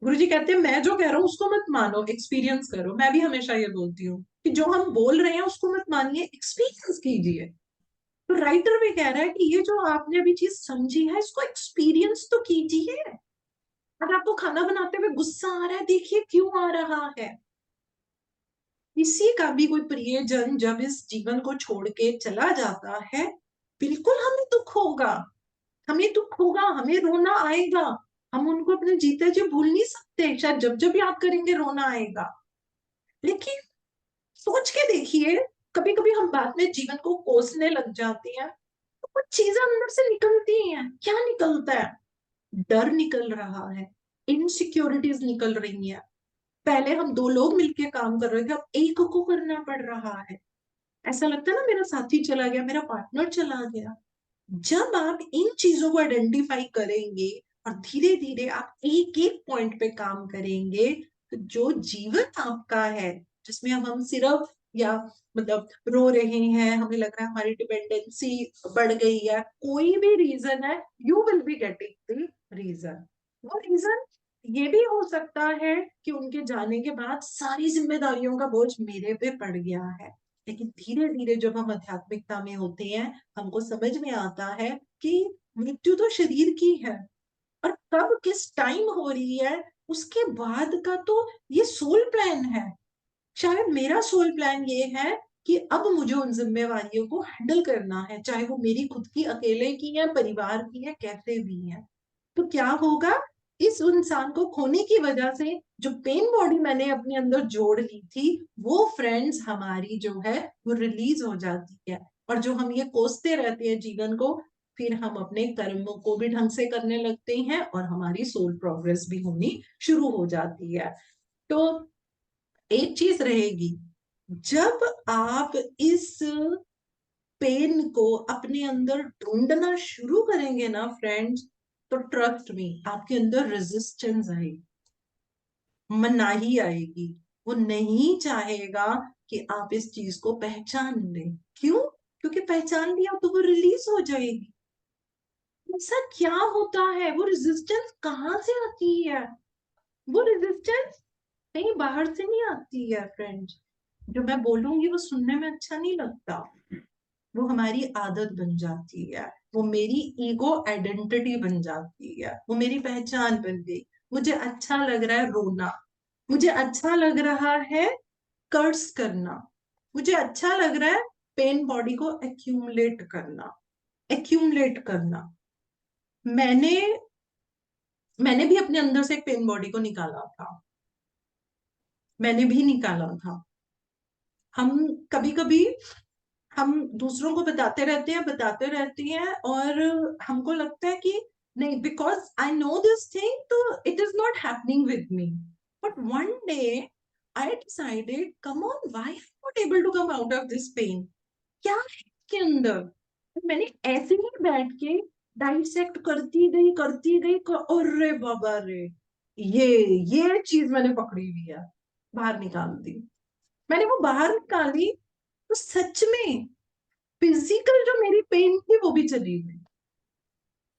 गुरुजी कहते हैं मैं जो कह रहा हूँ उसको मत मानो, एक्सपीरियंस करो। मैं भी हमेशा ये बोलती हूँ कि जो हम बोल रहे हैं उसको मत मानिए, एक्सपीरियंस कीजिए। तो राइटर भी कह रहा है कि ये जो आपने अभी चीज समझी है इसको एक्सपीरियंस तो कीजिए। अगर आपको खाना बनाते हुए गुस्सा आ रहा है, देखिए क्यों आ रहा है। किसी का भी कोई प्रियजन जब इस जीवन को छोड़ के चला जाता है, बिल्कुल हमें दुख होगा, हमें दुख होगा, हमें रोना आएगा। हम उनको अपने जीते जी भूल नहीं सकते, शायद जब जब याद करेंगे रोना आएगा। लेकिन सोच के देखिए, कभी कभी हम बाद में जीवन को कोसने लग जाते हैं तो कुछ चीजें अंदर से निकलती हैं। क्या निकलता है? डर निकल रहा है, इनसिक्योरिटीज निकल रही हैं। पहले हम 2 लोग मिलके काम कर रहे थे, अब एक को करना पड़ रहा है। ऐसा लगता है ना, मेरा साथी चला गया, मेरा पार्टनर चला गया। जब आप इन चीजों को आइडेंटिफाई करेंगे और धीरे धीरे आप एक एक पॉइंट पे काम करेंगे, तो जो जीवन आपका है जिसमें अब हम सिर्फ या मतलब रो रहे हैं, हमें लग रहा है हमारी डिपेंडेंसी बढ़ गई है, कोई भी रीजन है, you will be getting the reason. वो रीजन ये भी हो सकता है कि उनके जाने के बाद सारी जिम्मेदारियों का बोझ मेरे पे पड़ गया है। लेकिन धीरे धीरे जब हम आध्यात्मिकता में होते हैं, हमको समझ में आता है कि मृत्यु तो शरीर की है, और कब किस टाइम हो रही है उसके बाद का तो ये सोल प्लान है। शायद मेरा सोल प्लान ये है कि अब मुझे उन जिम्मेवारियों को हैंडल करना है, चाहे वो मेरी खुद की अकेले की है, परिवार की है, कैसे भी है। तो क्या होगा, इस इंसान को खोने की वजह से जो पेन बॉडी मैंने अपने अंदर जोड़ ली थी, वो फ्रेंड्स हमारी जो है वो रिलीज हो जाती है। और जो हम ये कोसते रहते हैं जीवन को, फिर हम अपने कर्मों को भी ढंग से करने लगते हैं और हमारी सोल प्रोग्रेस भी होनी शुरू हो जाती है। तो एक चीज रहेगी, जब आप इस पेन को अपने अंदर ढूंढना शुरू करेंगे ना फ्रेंड्स, तो ट्रस्ट मी आपके अंदर रेजिस्टेंस आएगी, मनाही आएगी। वो नहीं चाहेगा कि आप इस चीज को पहचान लें। क्यों? क्योंकि पहचान लिया तो वो रिलीज हो जाएगी। ऐसा क्या होता है, वो रेजिस्टेंस कहाँ से आती है? वो रेजिस्टेंस कहीं बाहर से नहीं आती है फ्रेंड्स। जो मैं बोलूंगी वो सुनने में अच्छा नहीं लगता, वो हमारी आदत बन जाती है, वो मेरी ईगो आइडेंटिटी बन जाती है, वो मेरी पहचान बन गई। मुझे अच्छा लग रहा है रोना, मुझे अच्छा लग रहा है कर्स करना, मुझे अच्छा लग रहा है पेन बॉडी को एक्यूमुलेट करना, एक्यूमुलेट करना। मैंने मैंने भी अपने अंदर से एक पेन बॉडी को निकाला था, मैंने भी निकाला था। हम कभी कभी हम दूसरों को बताते रहते हैं, बताते रहते हैं, और हमको लगता है कि नहीं, because I know this thing, तो it is not happening with me. But one day I decided, come on, why am I not able to come out of this pain? क्या है इसके अंदर? तो मैंने ऐसे ही बैठ के डाइसेक्ट करती गई अरे बाबा रे, ये चीज मैंने पकड़ी हुई है, बाहर निकाल दी। मैंने वो बाहर निकाली तो सच में फिजिकल जो मेरी पेन थी वो भी चली गई,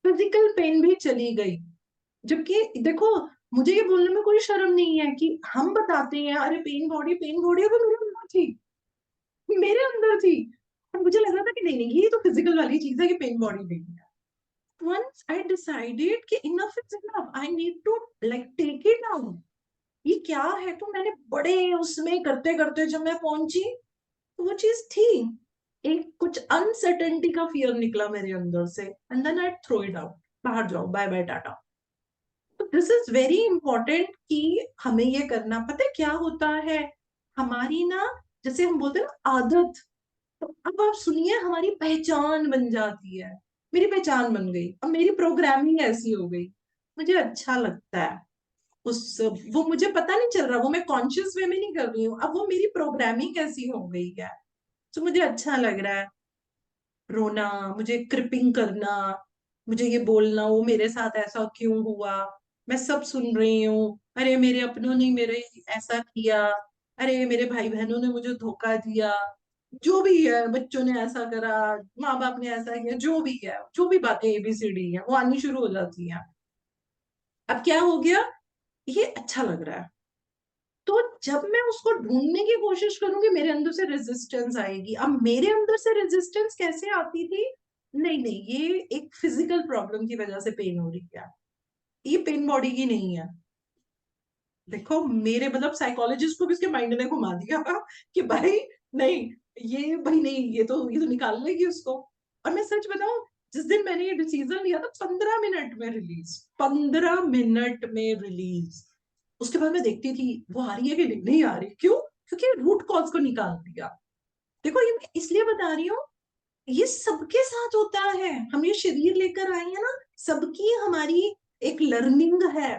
फिजिकल पेन भी चली गई। जबकि देखो, मुझे ये बोलने में कोई शर्म नहीं है कि हम बताते हैं अरे पेन बॉडी अगर मेरे अंदर थी, मेरे अंदर थी। और मुझे लग रहा था कि नहीं नहीं, ये तो फिजिकल वाली चीज है, कि पेन बॉडी नहीं है। once I decided कि enough is enough, I need to like take it down, ये क्या है। तो मैंने बड़े उसमें करते करते जब मैं पहुंची तो वो चीज थी, एक कुछ अनसर्टेनिटी का फियर निकला मेरे अंदर से, and then I throw it out, बाहर जाओ, बाय बाय टाटा। तो दिस इज वेरी इंपॉर्टेंट कि हमें ये करना, पता है क्या होता है हमारी ना, जैसे हम बोलते हैं ना आदत, तो अब आप सुनिए हमारी पहचान बन जाती है। मेरी पहचान बन गई, अब मेरी प्रोग्रामिंग ऐसी हो गई, मुझे अच्छा लगता है उस, वो मुझे पता नहीं चल रहा, वो मैं कॉन्शियस वे में नहीं कर रही हूँ, अब वो मेरी प्रोग्रामिंग ऐसी हो गई है। तो मुझे अच्छा लग रहा है रोना, मुझे क्रिपिंग करना, मुझे ये बोलना वो मेरे साथ ऐसा क्यों हुआ, मैं सब सुन रही हूँ, अरे मेरे अपनों ने मेरे ऐसा किया, अरे मेरे भाई बहनों ने मुझे धोखा दिया, जो भी है, बच्चों ने ऐसा करा, माँ बाप ने ऐसा किया, जो भी है, जो भी बातें एबीसीडी है वो आनी शुरू हो जाती हैं। अब क्या हो गया, ये अच्छा लग रहा है, तो जब मैं उसको ढूंढने की कोशिश करूंगी मेरे अंदर से रेजिस्टेंस आएगी। अब मेरे अंदर से रेजिस्टेंस कैसे आती थी, नहीं नहीं, ये एक फिजिकल प्रॉब्लम की वजह से पेन हो रही है, ये पेन बॉडी की नहीं है। देखो मेरे मतलब साइकोलॉजिस्ट को भी उसके माइंड ने घुमा दिया कि भाई नहीं, ये भाई नहीं, ये तो निकाल लेगी उसको। और मैं सच बताऊं, जिस दिन मैंने ये डिसीजन लिया था 15 मिनट में रिलीज, 15 मिनट में रिलीज। उसके बाद मैं देखती थी वो आ रही है कि नहीं आ रही, क्यों? क्योंकि रूट कॉज को निकाल दिया। देखो ये मैं इसलिए बता रही हूँ, ये सबके साथ होता है, हम ये शरीर लेकर आए हैं ना, सबकी हमारी एक लर्निंग है,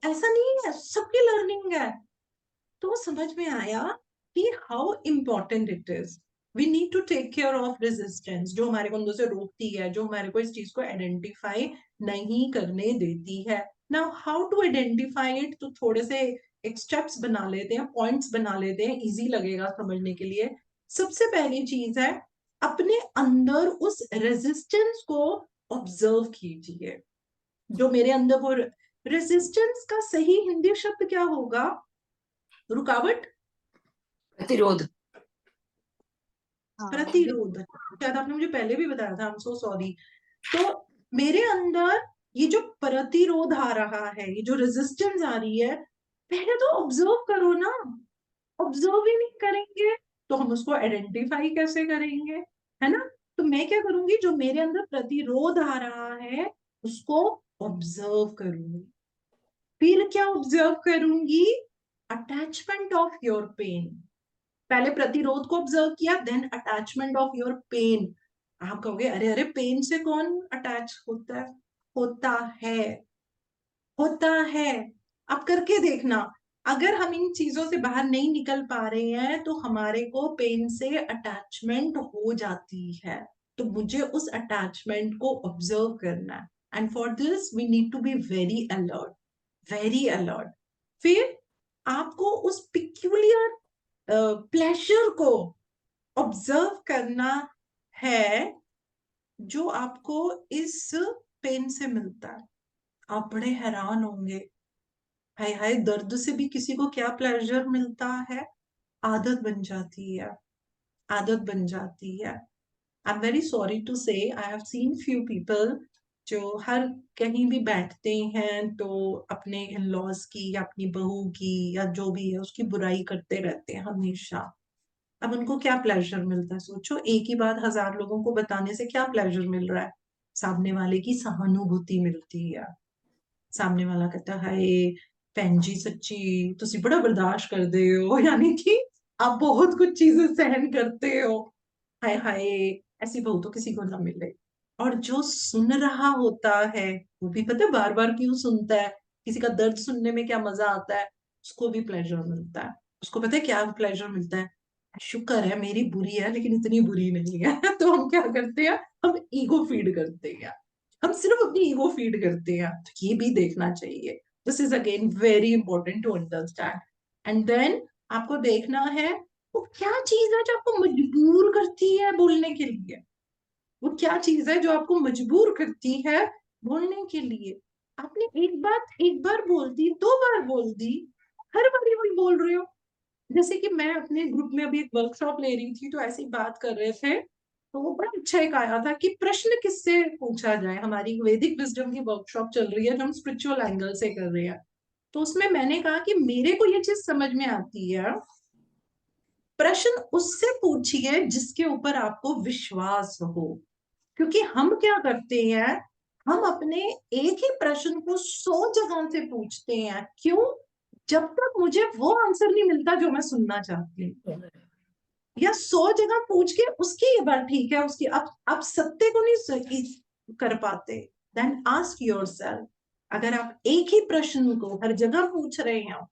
ऐसा नहीं है, सबकी लर्निंग है। तो समझ में आया कि how important it is, we need to take care of resistance, जो हमारे को अंदर से रोकती है, जो हमारे को इस चीज को आइडेंटिफाई नहीं करने देती है। Now how to identify it, तो थोड़े से एक स्टेप्स बना लेते हैं, पॉइंट्स बना लेते हैं, इजी लगेगा समझने के लिए। सबसे पहली चीज है, अपने अंदर उस रेजिस्टेंस को ऑब्जर्व कीजिए, जो मेरे अंदर वो रेजिस्टेंस का सही हिंदी शब्द क्या होगा, रुकावट, प्रतिरोध। हाँ प्रतिरोध, शायद आपने मुझे पहले भी बताया था, आई एम सो सॉरी। तो मेरे अंदर ये जो प्रतिरोध आ रहा है, ये जो रेजिस्टेंस आ रही है, पहले तो ऑब्जर्व करो ना। ऑब्जर्व ही नहीं करेंगे तो हम उसको आइडेंटिफाई कैसे करेंगे, है ना। तो मैं क्या करूंगी, जो मेरे अंदर प्रतिरोध आ रहा है उसको ऑब्जर्व करूंगी। फिर क्या ऑब्जर्व करूंगी, अटैचमेंट ऑफ योर पेन। पहले प्रतिरोध को ऑब्जर्व किया, then attachment of your pain. आप कहोगे अरे अरे पेन से कौन अटैच होता है, होता है, होता है। आप करके देखना, अगर हम इन चीजों से बाहर नहीं निकल पा रहे हैं तो हमारे को पेन से अटैचमेंट हो जाती है। तो मुझे उस अटैचमेंट को ऑब्जर्व करना है, and for this we need to be very alert, very alert. फिर आपको उस पिक्यूलियर प्लेजर को ऑब्जर्व करना है जो आपको इस पेन से मिलता है। आप बड़े हैरान होंगे, हाय हाय, दर्द से भी किसी को क्या प्लेजर मिलता है। आदत बन जाती है, आदत बन जाती है। I am very sorry to say, I have seen few people जो हर कहीं भी बैठते हैं तो अपने इन लॉज की या अपनी बहू की या जो भी है उसकी बुराई करते रहते हैं हमेशा। अब उनको क्या प्लेजर मिलता है, सोचो, एक ही बात 1000 लोगों को बताने से क्या प्लेजर मिल रहा है, सामने वाले की सहानुभूति मिलती है। सामने वाला कहता है हाय भैन जी सच्ची तुसी बड़ा बर्दाश्त कर दे हो, यानी कि आप बहुत कुछ चीजें सहन करते हो, हाय हाय ऐसी बहू तो किसी को ना मिले। और जो सुन रहा होता है वो भी पता है बार बार क्यों सुनता है। किसी का दर्द सुनने में क्या मजा आता है, उसको भी प्लेजर मिलता है। उसको पता है क्या प्लेजर मिलता है, शुक्र है मेरी बुरी है लेकिन इतनी बुरी नहीं है। तो हम क्या करते हैं, हम ईगो फीड करते हैं, हम सिर्फ अपनी ईगो फीड करते हैं। तो ये भी देखना चाहिए। This is again very important to understand. And then आपको देखना है वो क्या चीज है जो आपको मजबूर करती है बोलने के लिए। वो क्या चीज है जो आपको मजबूर करती है बोलने के लिए। आपने एक बात एक बार बोल दी, दो बार बोल दी, हर बार वही बोल रहे हो। जैसे कि मैं अपने ग्रुप में अभी एक वर्कशॉप ले रही थी, तो ऐसी बात कर रहे थे, तो वो बड़ा अच्छा एक आया था कि प्रश्न किससे पूछा जाए। हमारी वैदिक विजडम की वर्कशॉप चल रही है जो हम स्पिरिचुअल एंगल से कर रहे हैं। तो उसमें मैंने कहा कि मेरे को ये चीज समझ में आती है, प्रश्न उससे पूछिए जिसके ऊपर आपको विश्वास हो। क्योंकि हम क्या करते हैं, हम अपने एक ही प्रश्न को 100 जगह से पूछते हैं। क्यों? जब तक मुझे वो आंसर नहीं मिलता जो मैं सुनना चाहती हूँ। या 100 जगह पूछ के उसकी ये बात ठीक है, उसकी आप सत्य को नहीं कर पाते। देन आस्क योरसेल्फ, अगर आप एक ही प्रश्न को हर जगह पूछ रहे हो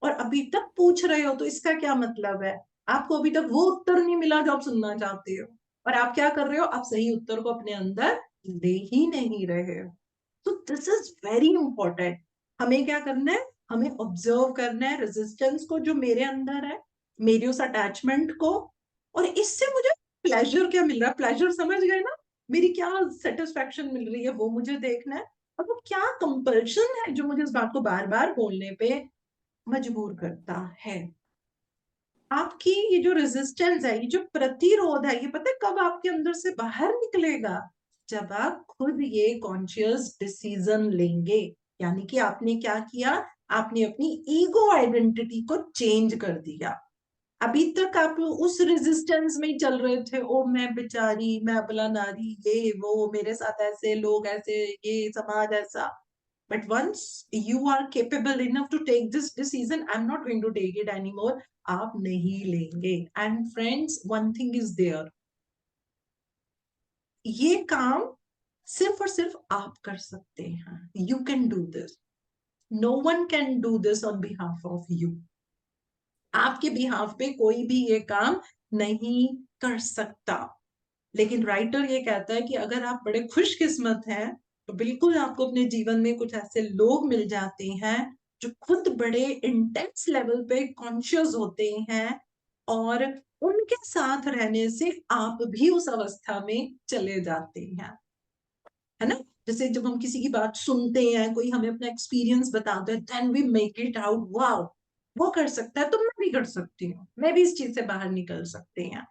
और अभी तक पूछ रहे हो तो इसका क्या मतलब है, आपको अभी तक वो उत्तर नहीं मिला जो आप सुनना चाहते हो। और आप क्या कर रहे हो, आप सही उत्तर को अपने अंदर ले ही नहीं रहे हो। तो दिस इज वेरी इंपॉर्टेंट। हमें क्या करना है, हमें ऑब्जर्व करना है रेजिस्टेंस को जो मेरे अंदर है, मेरी उस अटैचमेंट को। और इससे मुझे प्लेजर क्या मिल रहा है, प्लेजर समझ गए ना, मेरी क्या सेटिस्फेक्शन मिल रही है वो मुझे देखना है। और वो क्या कंपल्शन है जो मुझे इस बात को बार बार बोलने पे मजबूर करता है। आपकी ये जो रेजिस्टेंस है, ये जो प्रतिरोध है, ये पता है कब आपके अंदर से बाहर निकलेगा, जब आप खुद ये कॉन्शियस डिसीजन लेंगे। यानी कि आपने क्या किया, आपने अपनी ईगो आइडेंटिटी को चेंज कर दिया। अभी तक आप उस रेजिस्टेंस में ही चल रहे थे, ओ मैं बेचारी, मैं अबला नारी, ये वो, मेरे साथ ऐसे लोग, ऐसे ये समाज ऐसा। But once you are capable enough to take this decision, I'm not going to take it anymore, आप नहीं लेंगे। And friends, one thing is there, ये काम सिर्फ और सिर्फ आप कर सकते हैं। You can do this. No one can do this on behalf of you. आपके बिहाफ पे कोई भी ये काम नहीं कर सकता। लेकिन राइटर ये कहता है कि अगर आप बड़े खुशकिस्मत हैं तो बिल्कुल आपको अपने जीवन में कुछ ऐसे लोग मिल जाते हैं जो खुद बड़े इंटेंस लेवल पे कॉन्शियस होते हैं, और उनके साथ रहने से आप भी उस अवस्था में चले जाते हैं। है ना? जैसे जब हम किसी की बात सुनते हैं, कोई हमें अपना एक्सपीरियंस बताता है, then we make it out, wow वो कर सकता है तो मैं भी कर सकती हूँ, मैं भी इस चीज से बाहर निकल सकती हैं।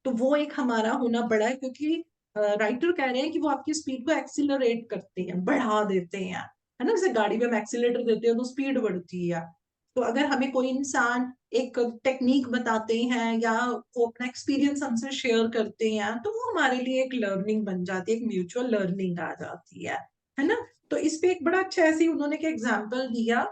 तो वो एक हमारा होना बड़ा है, क्योंकि राइटर कह रहे हैं कि वो आपकी स्पीड को एक्सिलरेट करते हैं, बढ़ा देते हैं। है ना, जैसे गाड़ी पे हम एक्सीलेटर देते हैं तो स्पीड बढ़ती है। तो अगर हमें कोई इंसान एक टेक्निक बताते हैं या वो अपना एक्सपीरियंस हमसे शेयर करते हैं, तो वो हमारे लिए एक लर्निंग बन जाती है, एक म्यूचुअल लर्निंग आ जाती है ना। तो इस पे एक बड़ा अच्छा ऐसे उन्होंने एक एग्जाम्पल दिया।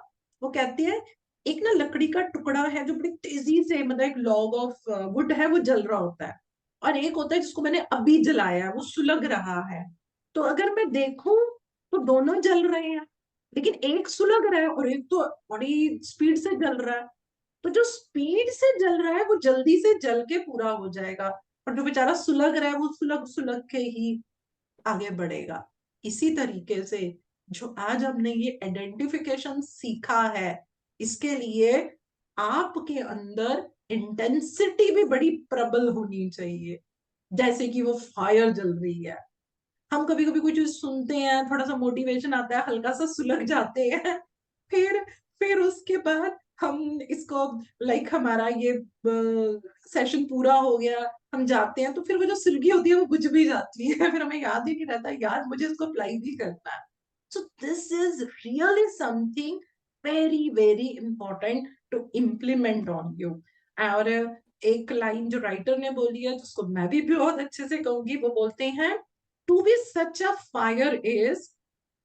वो कहते हैं एक ना लकड़ी का टुकड़ा है जो बड़ी तेजी से, मतलब एक लॉग ऑफ वुड है, वो जल रहा होता है। और एक होता है जिसको मैंने अभी जलाया है, वो सुलग रहा है। तो अगर मैं देखूं तो दोनों जल रहे हैं, लेकिन एक सुलग रहा है और एक तो बड़ी स्पीड से जल रहा है। तो जो स्पीड से जल रहा है वो जल्दी से जल के पूरा हो जाएगा, और जो बेचारा सुलग रहा है वो सुलग सुलग के ही आगे बढ़ेगा। इसी तरीके से जो आज हमने ये आइडेंटिफिकेशन सीखा है, इसके लिए आपके अंदर इंटेंसिटी भी बड़ी प्रबल होनी चाहिए, जैसे कि वो फायर जल रही है। हम कभी कभी कोई चीज सुनते हैं, थोड़ा सा मोटिवेशन आता है, हल्का सा सुलग जाते हैं, फिर फिर उसके बाद हम इसको लाइक हमारा ये सेशन पूरा हो गया, हम जाते हैं तो फिर वो जो सिलगी होती है वो बुझ भी जाती है। फिर हमें याद ही नहीं रहता यार मुझे इसको अप्लाई भी करना है। So this is really something very very important to implement on you. और एक लाइन जो राइटर ने बोली है जिसको मैं भी बहुत अच्छे से कहूंगी, वो बोलते हैं, to be such a fire is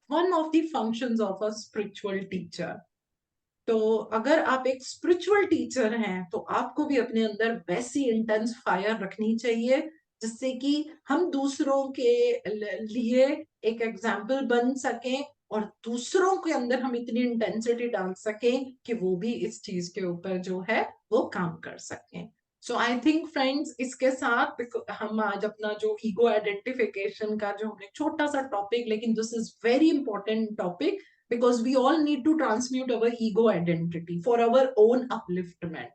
one of the functions of a spiritual teacher. तो अगर आप एक स्पिरिचुअल टीचर हैं तो आपको भी अपने अंदर वैसी इंटेंस फायर रखनी चाहिए जिससे कि हम दूसरों के लिए एक एग्जाम्पल बन सकें और दूसरों के अंदर हम इतनी इंटेंसिटी डाल सकें कि वो भी इस चीज के ऊपर जो है वो काम कर सकें. सो आई थिंक फ्रेंड्स, इसके साथ हम आज अपना जो ईगो आइडेंटिफिकेशन का जो हमने छोटा सा टॉपिक, लेकिन this is very important topic because we all need to transmute our ego identity for our own upliftment.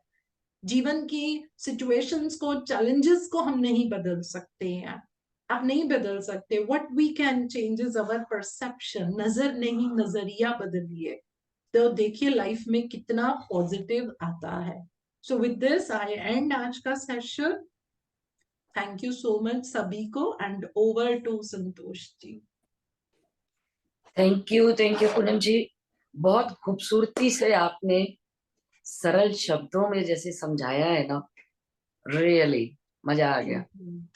जीवन की सिचुएशंस को, चैलेंजेस को हम नहीं बदल सकते हैं, आप नहीं बदल सकते. What we can change is our perception. नजर नहीं, नजरिया बदलिए, तो देखिए लाइफ में कितना पॉजिटिव आता है. So with this I end आज का सेशन. थैंक यू सो मच सभी को, and over to Santosh ji. Thank you Poonam ji. बहुत खूबसूरती से आपने सरल शब्दों में जैसे समझाया है ना, रियली मजा आ गया.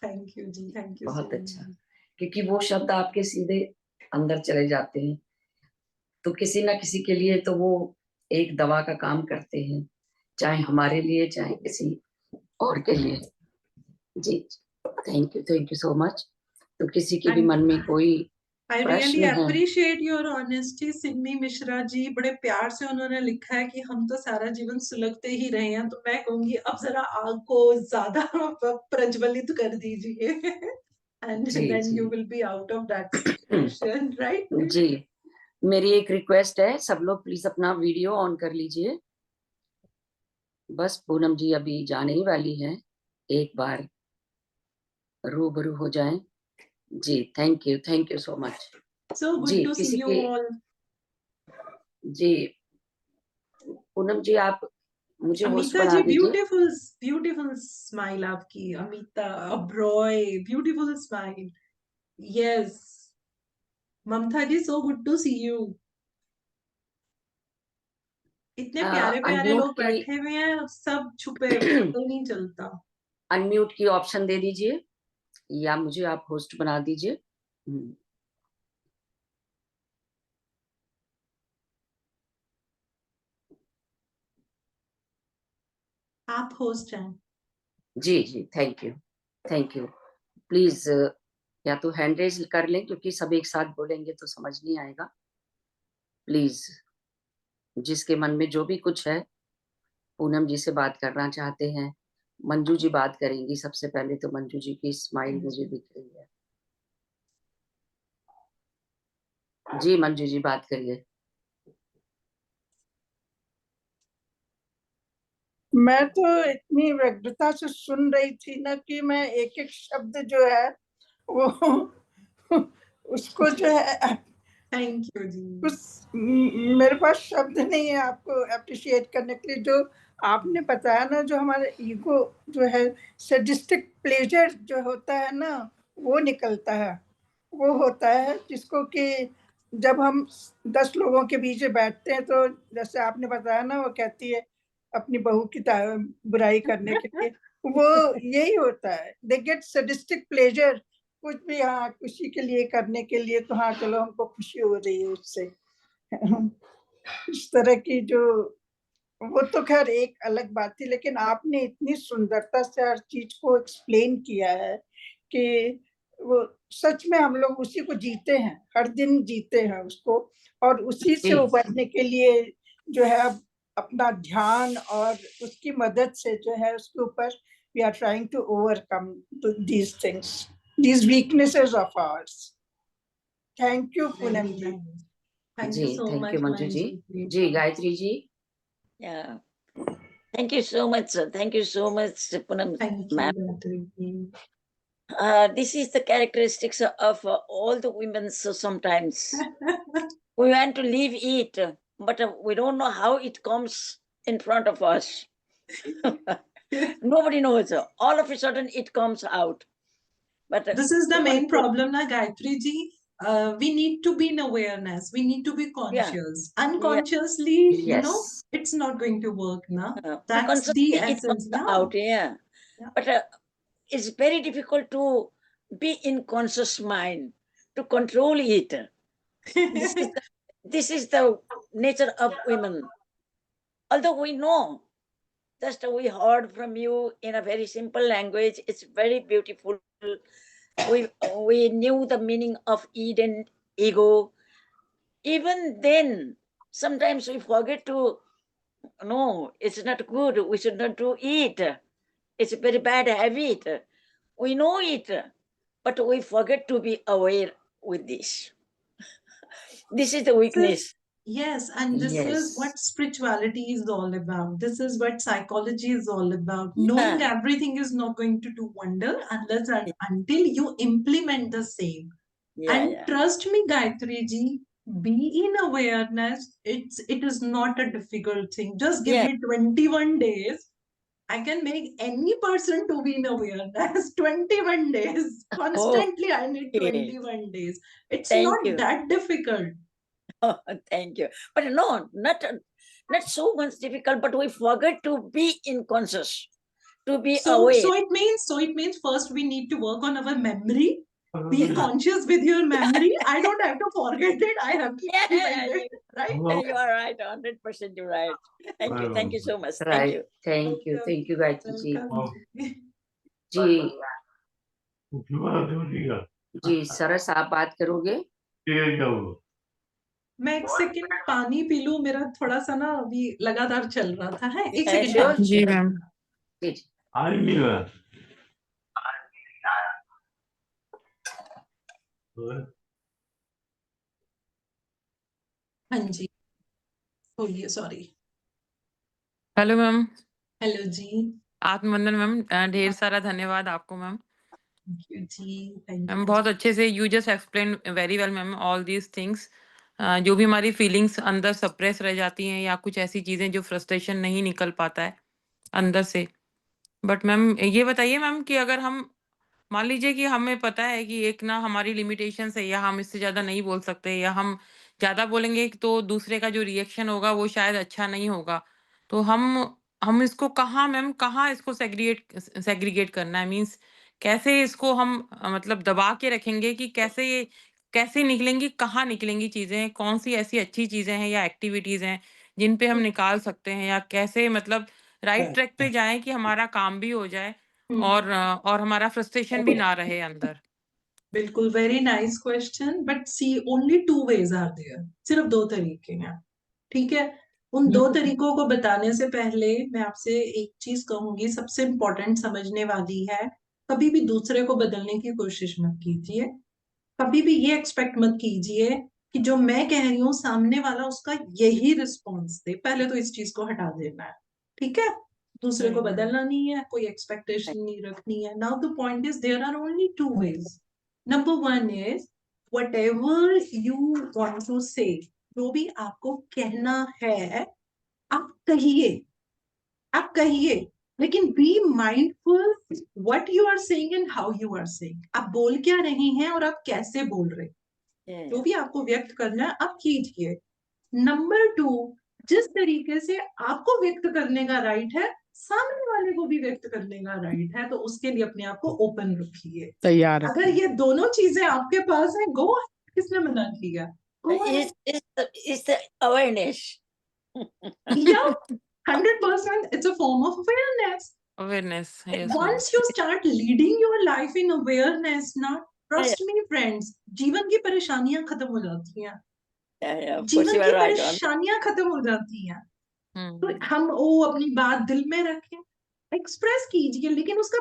थैंक यू जी, थैंक यू बहुत सो अच्छा, मच. क्योंकि वो शब्द आपके सीधे अंदर चले जाते हैं, तो किसी ना किसी के लिए तो वो एक दवा का काम करते हैं, चाहे हमारे लिए चाहे किसी और के लिए. जी, थैंक यू सो मच. तो किसी के भी मन में कोई आई रियली प्रश्न है? Appreciate your honesty. Sidney Mishra ji बड़े प्यार से उन्होंने लिखा है कि हम तो सारा जीवन सुलगते ही रहे हैं, तो मैं कहूंगी अब जरा आग को ज्यादा प्रज्वलित कर दीजिए. एंड जी देन जी. You will be out of that situation, right? जी, मेरी एक रिक्वेस्ट है, सब लोग प्लीज अपना वीडियो ऑन कर लीजिए. बस पूनम जी अभी जाने ही वाली है, एक बार रूबरू हो जाएं. जी, thank you so much. So जी, गुड टू सी किसी यू की. ऑल. जी, पूनम जी आप मुझे होस्ट अमिता बना जी, दीजिए. ब्यूटीफुल ब्यूटीफुल स्माइल आपकी. Amita Oberoi, beautiful smile. Yes. Mamta ji, so good to see you. इतने प्यारे प्यारे अनम्यूट लोग की बैठे हुए हैं, सब छुपे, पता ही नहीं चलता. अनम्यूट की ऑप्शन दे दीजिए, या मुझे आप होस्ट बना दीजिए. आप होस्ट हैं. जी जी, थैंक यू. प्लीज या तो हैंड रेज कर लें, क्योंकि सब एक साथ बोलेंगे तो समझ नहीं आएगा. प्लीज, जिसके मन में जो भी कुछ है, पूनम जी से बात करना चाहते हैं. मंजू जी बात करेंगी सबसे पहले, तो मंजू जी की स्माइल मुझे दिख रही है. जी मंजू जी बात करिए. मैं तो इतनी व्यग्रता से सुन रही थी ना कि मैं एक एक शब्द जो है वो उसको जो है थैंक यू जी. उस मेरे पास शब्द नहीं है आपको अप्रिशिएट करने के लिए. जो आपने बताया ना, जो हमारा ईगो जो है, सैडिस्टिक प्लेजर जो होता है ना, वो निकलता है. वो होता है जिसको कि जब हम 10 लोगों के बीच में बैठते हैं, तो जैसे आपने बताया ना, वो कहती है अपनी बहू की बुराई करने के लिए, वो यही होता है. They get sadistic pleasure. कुछ भी, हाँ, खुशी के लिए करने के लिए, तो हाँ चलो हमको खुशी हो रही है उससे. इस तरह की जो, वो तो खैर एक अलग बात थी, लेकिन आपने इतनी सुंदरता से हर चीज को एक्सप्लेन किया है कि वो सच में हम लोग उसी को जीते हैं, हर दिन जीते हैं उसको. और उसी से जी उबरने के लिए जो है अपना ध्यान और उसकी मदद से जो है उसके ऊपर we are trying to overcome these things, these weaknesses of ours. Thank you Poonam ji. Thank जी, you so thank you much Manju ji. Manju. Ji Gayatri ji. Yeah. Thank you so much, sir. Thank you so much, Poonam thank you ma'am. Gayatri ji. This is the characteristics of all the women. So sometimes we want to leave it, but we don't know how it comes in front of us. Nobody knows. All of a sudden, it comes out. But This is the main problem na Gayatri ji. We need to be in awareness, we need to be conscious. Unconsciously, you know, Yes. it's not going to work na. so That's consciously the it essence comes na. out, yeah. Yeah. But it's very difficult to be in conscious mind to control it. This is the nature of women. Although we know Just we heard from you in a very simple language. It's very beautiful. We knew the meaning of id and ego. Even then, sometimes we forget to. No, it's not good. We should not do it. It's a very bad habit. We know it, but we forget to be aware with this. This is the weakness. Yes, and this is what Yes. spirituality is all about. This is what psychology is all about. Knowing Yeah. everything is not going to do wonder unless and until you implement the same. Yeah, And yeah. trust me, Gayatri ji, be in awareness. It is not a difficult thing. Just give Yeah. me 21 days. I can make any person to be in awareness. 21 days. Constantly, I need Okay. 21 days. It's Thank not you. that difficult. Oh, thank you. But no, not so much difficult, but we forget to be in conscious, to be aware. So it means first we need to work on our memory. Be conscious with your memory. I don't have to forget it. I have to Yeah, implement it, right? you are right, 100% you're right. Thank you so much. Thank Right. you. Thank you. Welcome. Thank you, Gayatri ji. Welcome. जी जी सरस, आप बात करोगे? मैं एक second पानी P लूं, मेरा थोड़ा सा ना अभी लगातार चल रहा था है। एक सेकंड Sure. पानी जी पी लूं। मैम। जी जी। हाँ जी, बोलिए, सॉरी। Hello ma'am. हेलो जी। आत्मवंदन मैम, ढेर सारा धन्यवाद आपको मैम। थैंक यू जी, थैंक मैम यू। बहुत अच्छे से you just explain very well ma'am all these things. जो भी हमारी फीलिंग्स अंदर सप्रेस रह जाती हैं या कुछ ऐसी चीज़ें जो फ्रस्ट्रेशन नहीं निकल पाता है अंदर से। बट मैम ये बताइए मैम कि अगर हम मान लीजिए कि हमें पता है कि एक ना हमारी लिमिटेशंस है या हम इससे ज़्यादा नहीं बोल सकते या हम ज़्यादा बोलेंगे तो दूसरे का जो रिएक्शन होगा वो शायद अच्छा नहीं होगा। तो हम इसको कहाँ मैम कहाँ इसको सेग्रीगेट करना है? मीन्स कैसे इसको हम मतलब दबा के रखेंगे कि कैसे निकलेंगी, कहाँ निकलेंगी चीज़ें? कौन-सी ऐसी अच्छी चीज़ें हैं या एक्टिविटीज़ हैं जिन पे हम निकाल सकते हैं या कैसे मतलब राइट ट्रैक पे जाएँ कि हमारा काम भी हो जाए और हमारा फ्रस्ट्रेशन भी ना रहे अंदर? बिल्कुल, very nice question, but see only 2 ways are there. सिर्फ 2 तरीके हैं, ठीक है? उन 2 तरीकों को बताने से पहले मैं आपसे एक चीज कहूंगी, सबसे इम्पोर्टेंट समझने वाली है। कभी भी दूसरे को बदलने की कोशिश मत कीजिए। कभी भी ये एक्सपेक्ट मत कीजिए कि जो मैं कह रही हूँ सामने वाला उसका यही रिस्पॉन्स दे। पहले तो इस चीज को हटा देना है, ठीक है? दूसरे को बदलना नहीं है, कोई एक्सपेक्टेशन नहीं रखनी है। Now the point is there are only 2 ways. Number 1 is whatever you want to say, जो भी आपको कहना है आप कहिए, लेकिन be mindful what you are saying and how you are saying. आप बोल क्या रही हैं और आप कैसे बोल रहे हैं, जो भी आपको व्यक्त करना है आप कीजिए। नंबर 2, जिस तरीके से आपको व्यक्त करने का राइट है, सामने वाले को भी व्यक्त करने का राइट है, तो उसके लिए अपने आप को ओपन रखिए। तैयार है। अगर ये दोनों चीजें आपके पास है, गो, किसने मना किया? Go ahead. It's the awareness. Yeah, 100% it's a form of awareness. Awareness, yes ma'am. Once you start leading your life in awareness, ना, trust me friends, जीवन की परेशानियां खत्म हो जाती हैं। Of course जीवन you की are right. परेशानियां खत्म हो जाती हैं। तो हम्म, हम अपनी बात दिल में रखें, एक्सप्रेस कीजिए, लेकिन उसका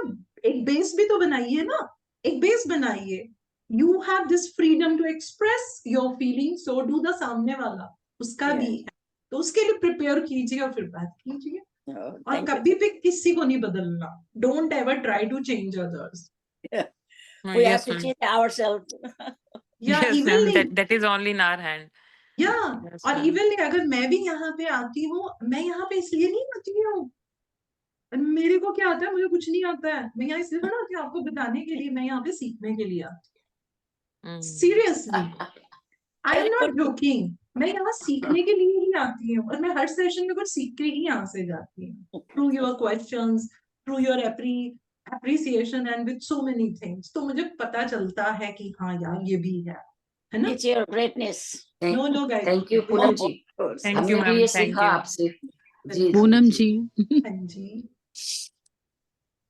एक बेस भी तो बनाइए ना। एक बेस बनाइए। You have this freedom to express your feeling, so do the सामने वाला, उसका Yeah. भी है। तो उसके लिए प्रिपेयर कीजिए और फिर बात कीजिए। Oh, और thank you. कभी भी किसी को नहीं बदलना। Don't ever try to change others. We have yes to ma'am. change ourselves. या yes even ma'am, that is only in our hand. या यस और मैम। इवन अगर मैं भी यहाँ पे आती हूँ, मैं यहाँ पे इसलिए नहीं आती हूँ मेरे को क्या आता है, मुझे कुछ नहीं आता है। मैं यहाँ इसलिए थोड़ा आती हूँ आपको बताने के लिए, मैं यहाँ पे सीखने के लिए आती हूँ। Seriously, I am not joking. मैं यहाँ सीखने के लिए ही आती हूँ और मैं हर सेशन में कुछ सीख के ही यहाँ से जाती हूँ। Through your questions, through your appreciation and with so many things, तो मुझे पता चलता है कि हाँ यार ये भी है ना? It's your greatness. No no guys, thank you Poonam ji. Of course. Thank you हमने भी मैम, ये थैंक सीखा यू। आपसे। जी पूनम जी जी हाँ जी।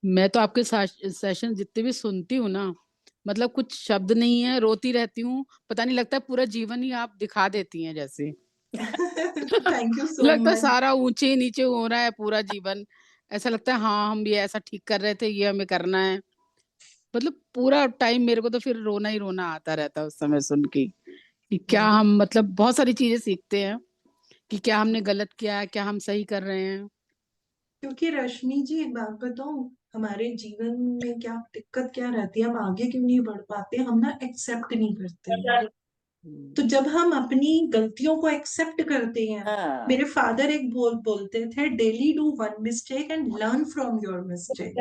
मैं तो आपके सेशन जितने भी सुनती हूँ ना, मतलब कुछ शब्द नहीं है, रोती रहती हूँ, पता नहीं लगता है पूरा जीवन ही आप दिखा देती हैं जैसे। थैंक यू सो लगता है मच। सारा ऊंचे नीचे हो रहा है पूरा जीवन, ऐसा लगता है हाँ हम ये ऐसा ठीक कर रहे थे, ये हमें करना है। मतलब पूरा टाइम मेरे को तो फिर रोना ही रोना आता रहता है उस समय सुन के कि क्या हम मतलब बहुत सारी चीजें सीखते हैं कि क्या हमने गलत किया है, क्या हम सही कर रहे हैं। क्योंकि रश्मि जी एक बात बताऊं, हमारे जीवन में क्या दिक्कत क्या रहती है, हम आगे क्यों नहीं बढ़ पाते, हम ना एक्सेप्ट नहीं करते हैं। तो जब हम अपनी गलतियों को एक्सेप्ट करते हैं, हाँ, मेरे फादर एक बोलते थे, daily do one mistake and learn from your mistake.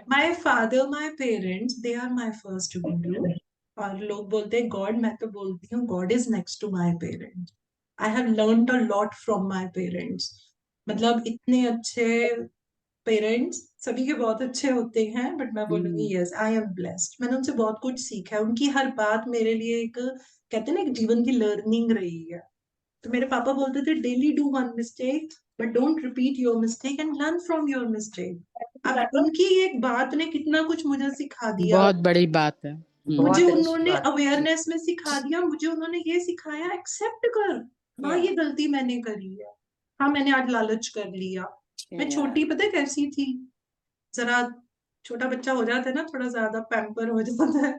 My father, my parents, they are my first guru. और लोग बोलते हैं गॉड, मैं तो बोलती हूँ God is next to my parents. I have learned a lot from my parents. मतलब इतने अच्छे पेरेंट्स, सभी के बहुत अच्छे होते हैं, बट मैं बोलूंगी यस, आई एम ब्लेस्ड। मैंने उनसे बहुत कुछ सीखा है, उनकी हर बात मेरे लिए एक, कहते हैं ना, एक जीवन की लर्निंग रही है। तो मेरे पापा बोलते थे daily do one mistake but don't repeat your mistake and learn from your mistake. अब उनकी एक बात ने कितना कुछ मुझे सिखा दिया। बहुत बड़ी बात है। मुझे बहुत अच्छी उन्होंने बात। अवेयरनेस में सिखा दिया, मुझे उन्होंने ये सिखाया एक्सेप्ट कर, हाँ Yeah. ये गलती मैंने करी है, हाँ मैंने आज लालच कर लिया। मैं Yeah. छोटी पता है कैसी थी, जरा छोटा बच्चा हो जाता है ना, थोड़ा ज्यादा पैम्पर हो जाता है,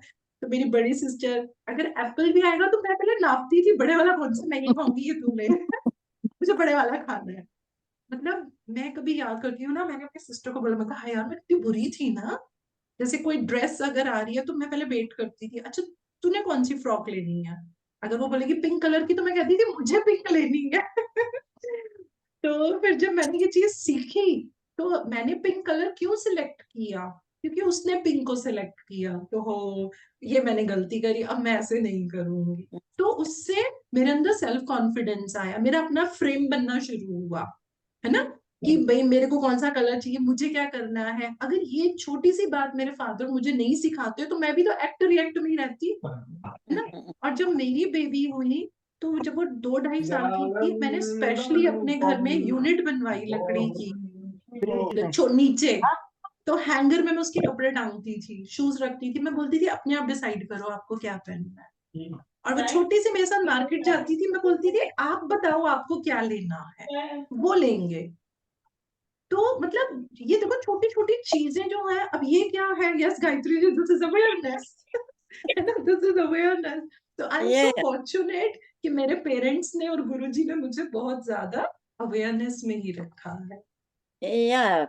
तो मेरी बड़ी सिस्टर अगर एप्पल भी आएगा तो मैं पहले नापती थी, बड़े वाला कौन सा, मैं ये खाऊंगी, ये तू ले, मुझे बड़े वाला खाना है। मतलब मैं कभी याद करती हूँ ना, मैंने अपनी सिस्टर को बोला, मैं कहा, "हाँ यार मैं कितनी बुरी थी ना, जैसे कोई ड्रेस अगर आ रही है तो मैं पहले वेट करती थी, अच्छा तूने कौन सी फ्रॉक लेनी है, अगर वो बोलेगी पिंक कलर की तो मैं कहती थी मुझे पिंक लेनी है। तो फिर जब मैंने ये चीज सीखी, तो मैंने पिंक कलर क्यों सिलेक्ट किया, क्योंकि उसने पिंक को सिलेक्ट किया, तो हो ये मैंने गलती करी, अब मैं ऐसे नहीं करूंगी। तो उससे मेरे अंदर सेल्फ कॉन्फिडेंस आया, मेरा अपना फ्रेम बनना शुरू हुआ, है ना, कि भाई मेरे को कौन सा कलर चाहिए, मुझे क्या करना है। अगर ये छोटी सी बात मेरे फादर मुझे नहीं सिखाते तो मैं भी तो एक्ट रिएक्ट में ही रहती, है ना। और जब मेरी बेबी हुई, तो जब वो 2-2.5 साल की थी, मैंने स्पेशली अपने घर में यूनिट बनवाई लकड़ी की, नीचे, तो हैंगर में मैं उसके कपड़े टांगती थी, शूज रखती थी, मैं बोलती थी अपने आप डिसाइड करो आपको क्या पहनना है। और वो छोटी सी मेरे साथ मार्केट जाती थी, मैं बोलती थी आप बताओ आपको क्या लेना है, वो लेंगे। तो मतलब ये देखो छोटी छोटी चीजें जो है, अब ये क्या है, yes Gayatri ji, this is awareness, है ना, दिस इज अवेयरनेस। तो I am so Yeah. Fortunate कि मेरे पेरेंट्स ने और गुरुजी ने मुझे बहुत ज्यादा अवेयरनेस में ही रखा है। Yeah.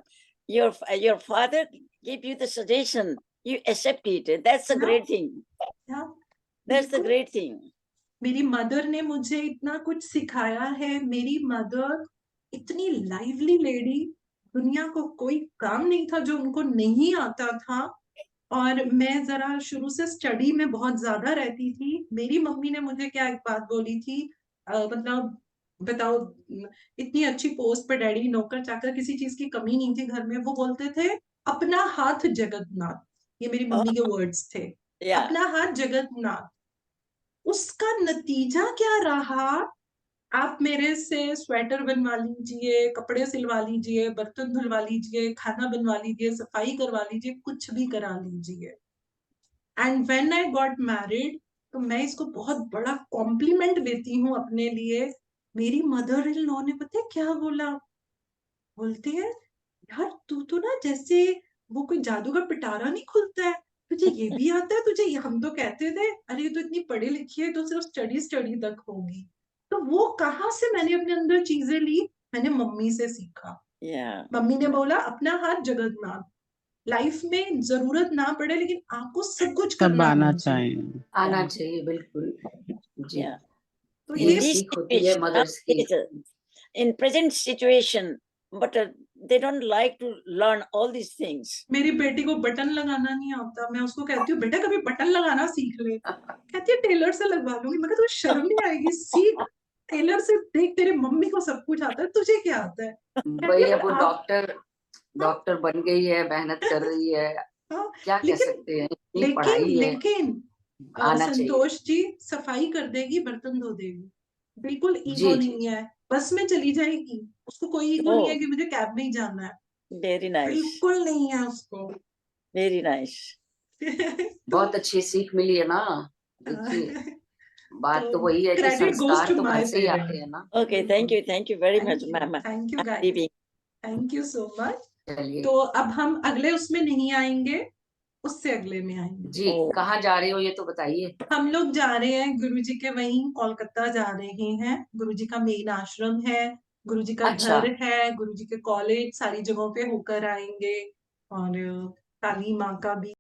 Your father gave you the suggestion. You accept it. That's a Yeah. great thing. Yeah. That's the बिल्कुल। great thing. मेरी मदर ने मुझे इतना कुछ सिखाया है, मेरी मदर इतनी लाइवली लेडी, दुनिया को कोई काम नहीं था जो उनको नहीं आता था। और मैं जरा शुरू से स्टडी में बहुत ज्यादा रहती थी। मेरी मम्मी ने मुझे क्या एक बात बोली थी, मतलब बताओ, इतनी अच्छी पोस्ट पे डैडी, नौकर चाकर, किसी चीज की कमी नहीं थी घर में, वो बोलते थे अपना हाथ जगन्नाथ, ये मेरी मम्मी के वर्ड्स थे, Yeah. अपना हाथ जगन्नाथ। उसका नतीजा क्या रहा, आप मेरे से स्वेटर बनवा लीजिए, कपड़े सिलवा लीजिए, बर्तन धुलवा लीजिए, खाना बनवा लीजिए, सफाई करवा लीजिए, कुछ भी करा लीजिए। And when I got married, तो मैं इसको बहुत बड़ा कॉम्प्लीमेंट देती हूँ अपने लिए। मेरी मदर इन लॉ ने पता है क्या बोला, बोलते हैं यार तू तो ना जैसे वो कोई जादू का पिटारा नहीं खुलता है, तुझे ये भी आता है, तुझे ये, हम तो कहते थे अरे ये तो इतनी पढ़ी लिखी है, तो सिर्फ स्टडी स्टडी तक होगी। तो वो कहाँ से मैंने अपने अंदर चीजें ली, मैंने मम्मी से सीखा। Yeah. मम्मी ने बोला अपना हाथ जगन्नाथ, लाइफ में जरूरत ना पड़े लेकिन आपको सब कुछ सब करना आना आना चाहिए। चाहिए। आना चाहिए, बिल्कुल जी। Yeah. तो In ये ये this सीख होती है situation, मदर्स की। in present situation, but they don't like to learn all these things. मेरी बेटी को बटन लगाना नहीं आता, मैं उसको कहती हूँ बेटा कभी बटन लगाना सीख ले, कहती है टेलर से लगवा लूंगी। मैं कहती हूँ शर्म नहीं आएगी, सीख, टेलर से देख, तेरे मम्मी को सब कुछ आता है, तुझे क्या आता है। कहती वही है अब वो आप, डॉक्टर बन गई है, मेहनत कर रही है, हाँ, क्या कह लेकिन सकते हैं, इतनी लेकिन पढ़ाई है, लेकिन आना चाहिए। संतोष जी, सफाई कर देगी, बर्तन धो देगी, बिल्कुल ईगो जी जी नहीं है। बस में चली जाएगी, उसको कोई ईगो नहीं है Oh, कि मुझे कैब में ही जाना है, very nice. बिल्कुल नहीं है उसको। Very nice. तो बहुत अच्छी सीख मिली है ना। देखिए बात तो वही है कि क्रेडिट गोज संस्कार टू तो घर माय से ही आते पेरेंट्स। हैं ना। Okay, thank you very much, ma'am. Thank you I'm guys, leaving. Thank you so much. चलिए तो अब हम अगले उसमें नहीं आएंगे, उससे अगले में आएंगे। जी, Oh, कहाँ जा रहे हो ये तो बताइए। हम लोग जा रहे हैं गुरुजी के वहीं कोलकाता जा रहे हैं। गुरुजी का मेन आश्रम है, गुरुजी का अच्छा। घर है, गुरुजी के कॉलेज, सारी जगहों पे होकर आएंगे। और काली माँ का भी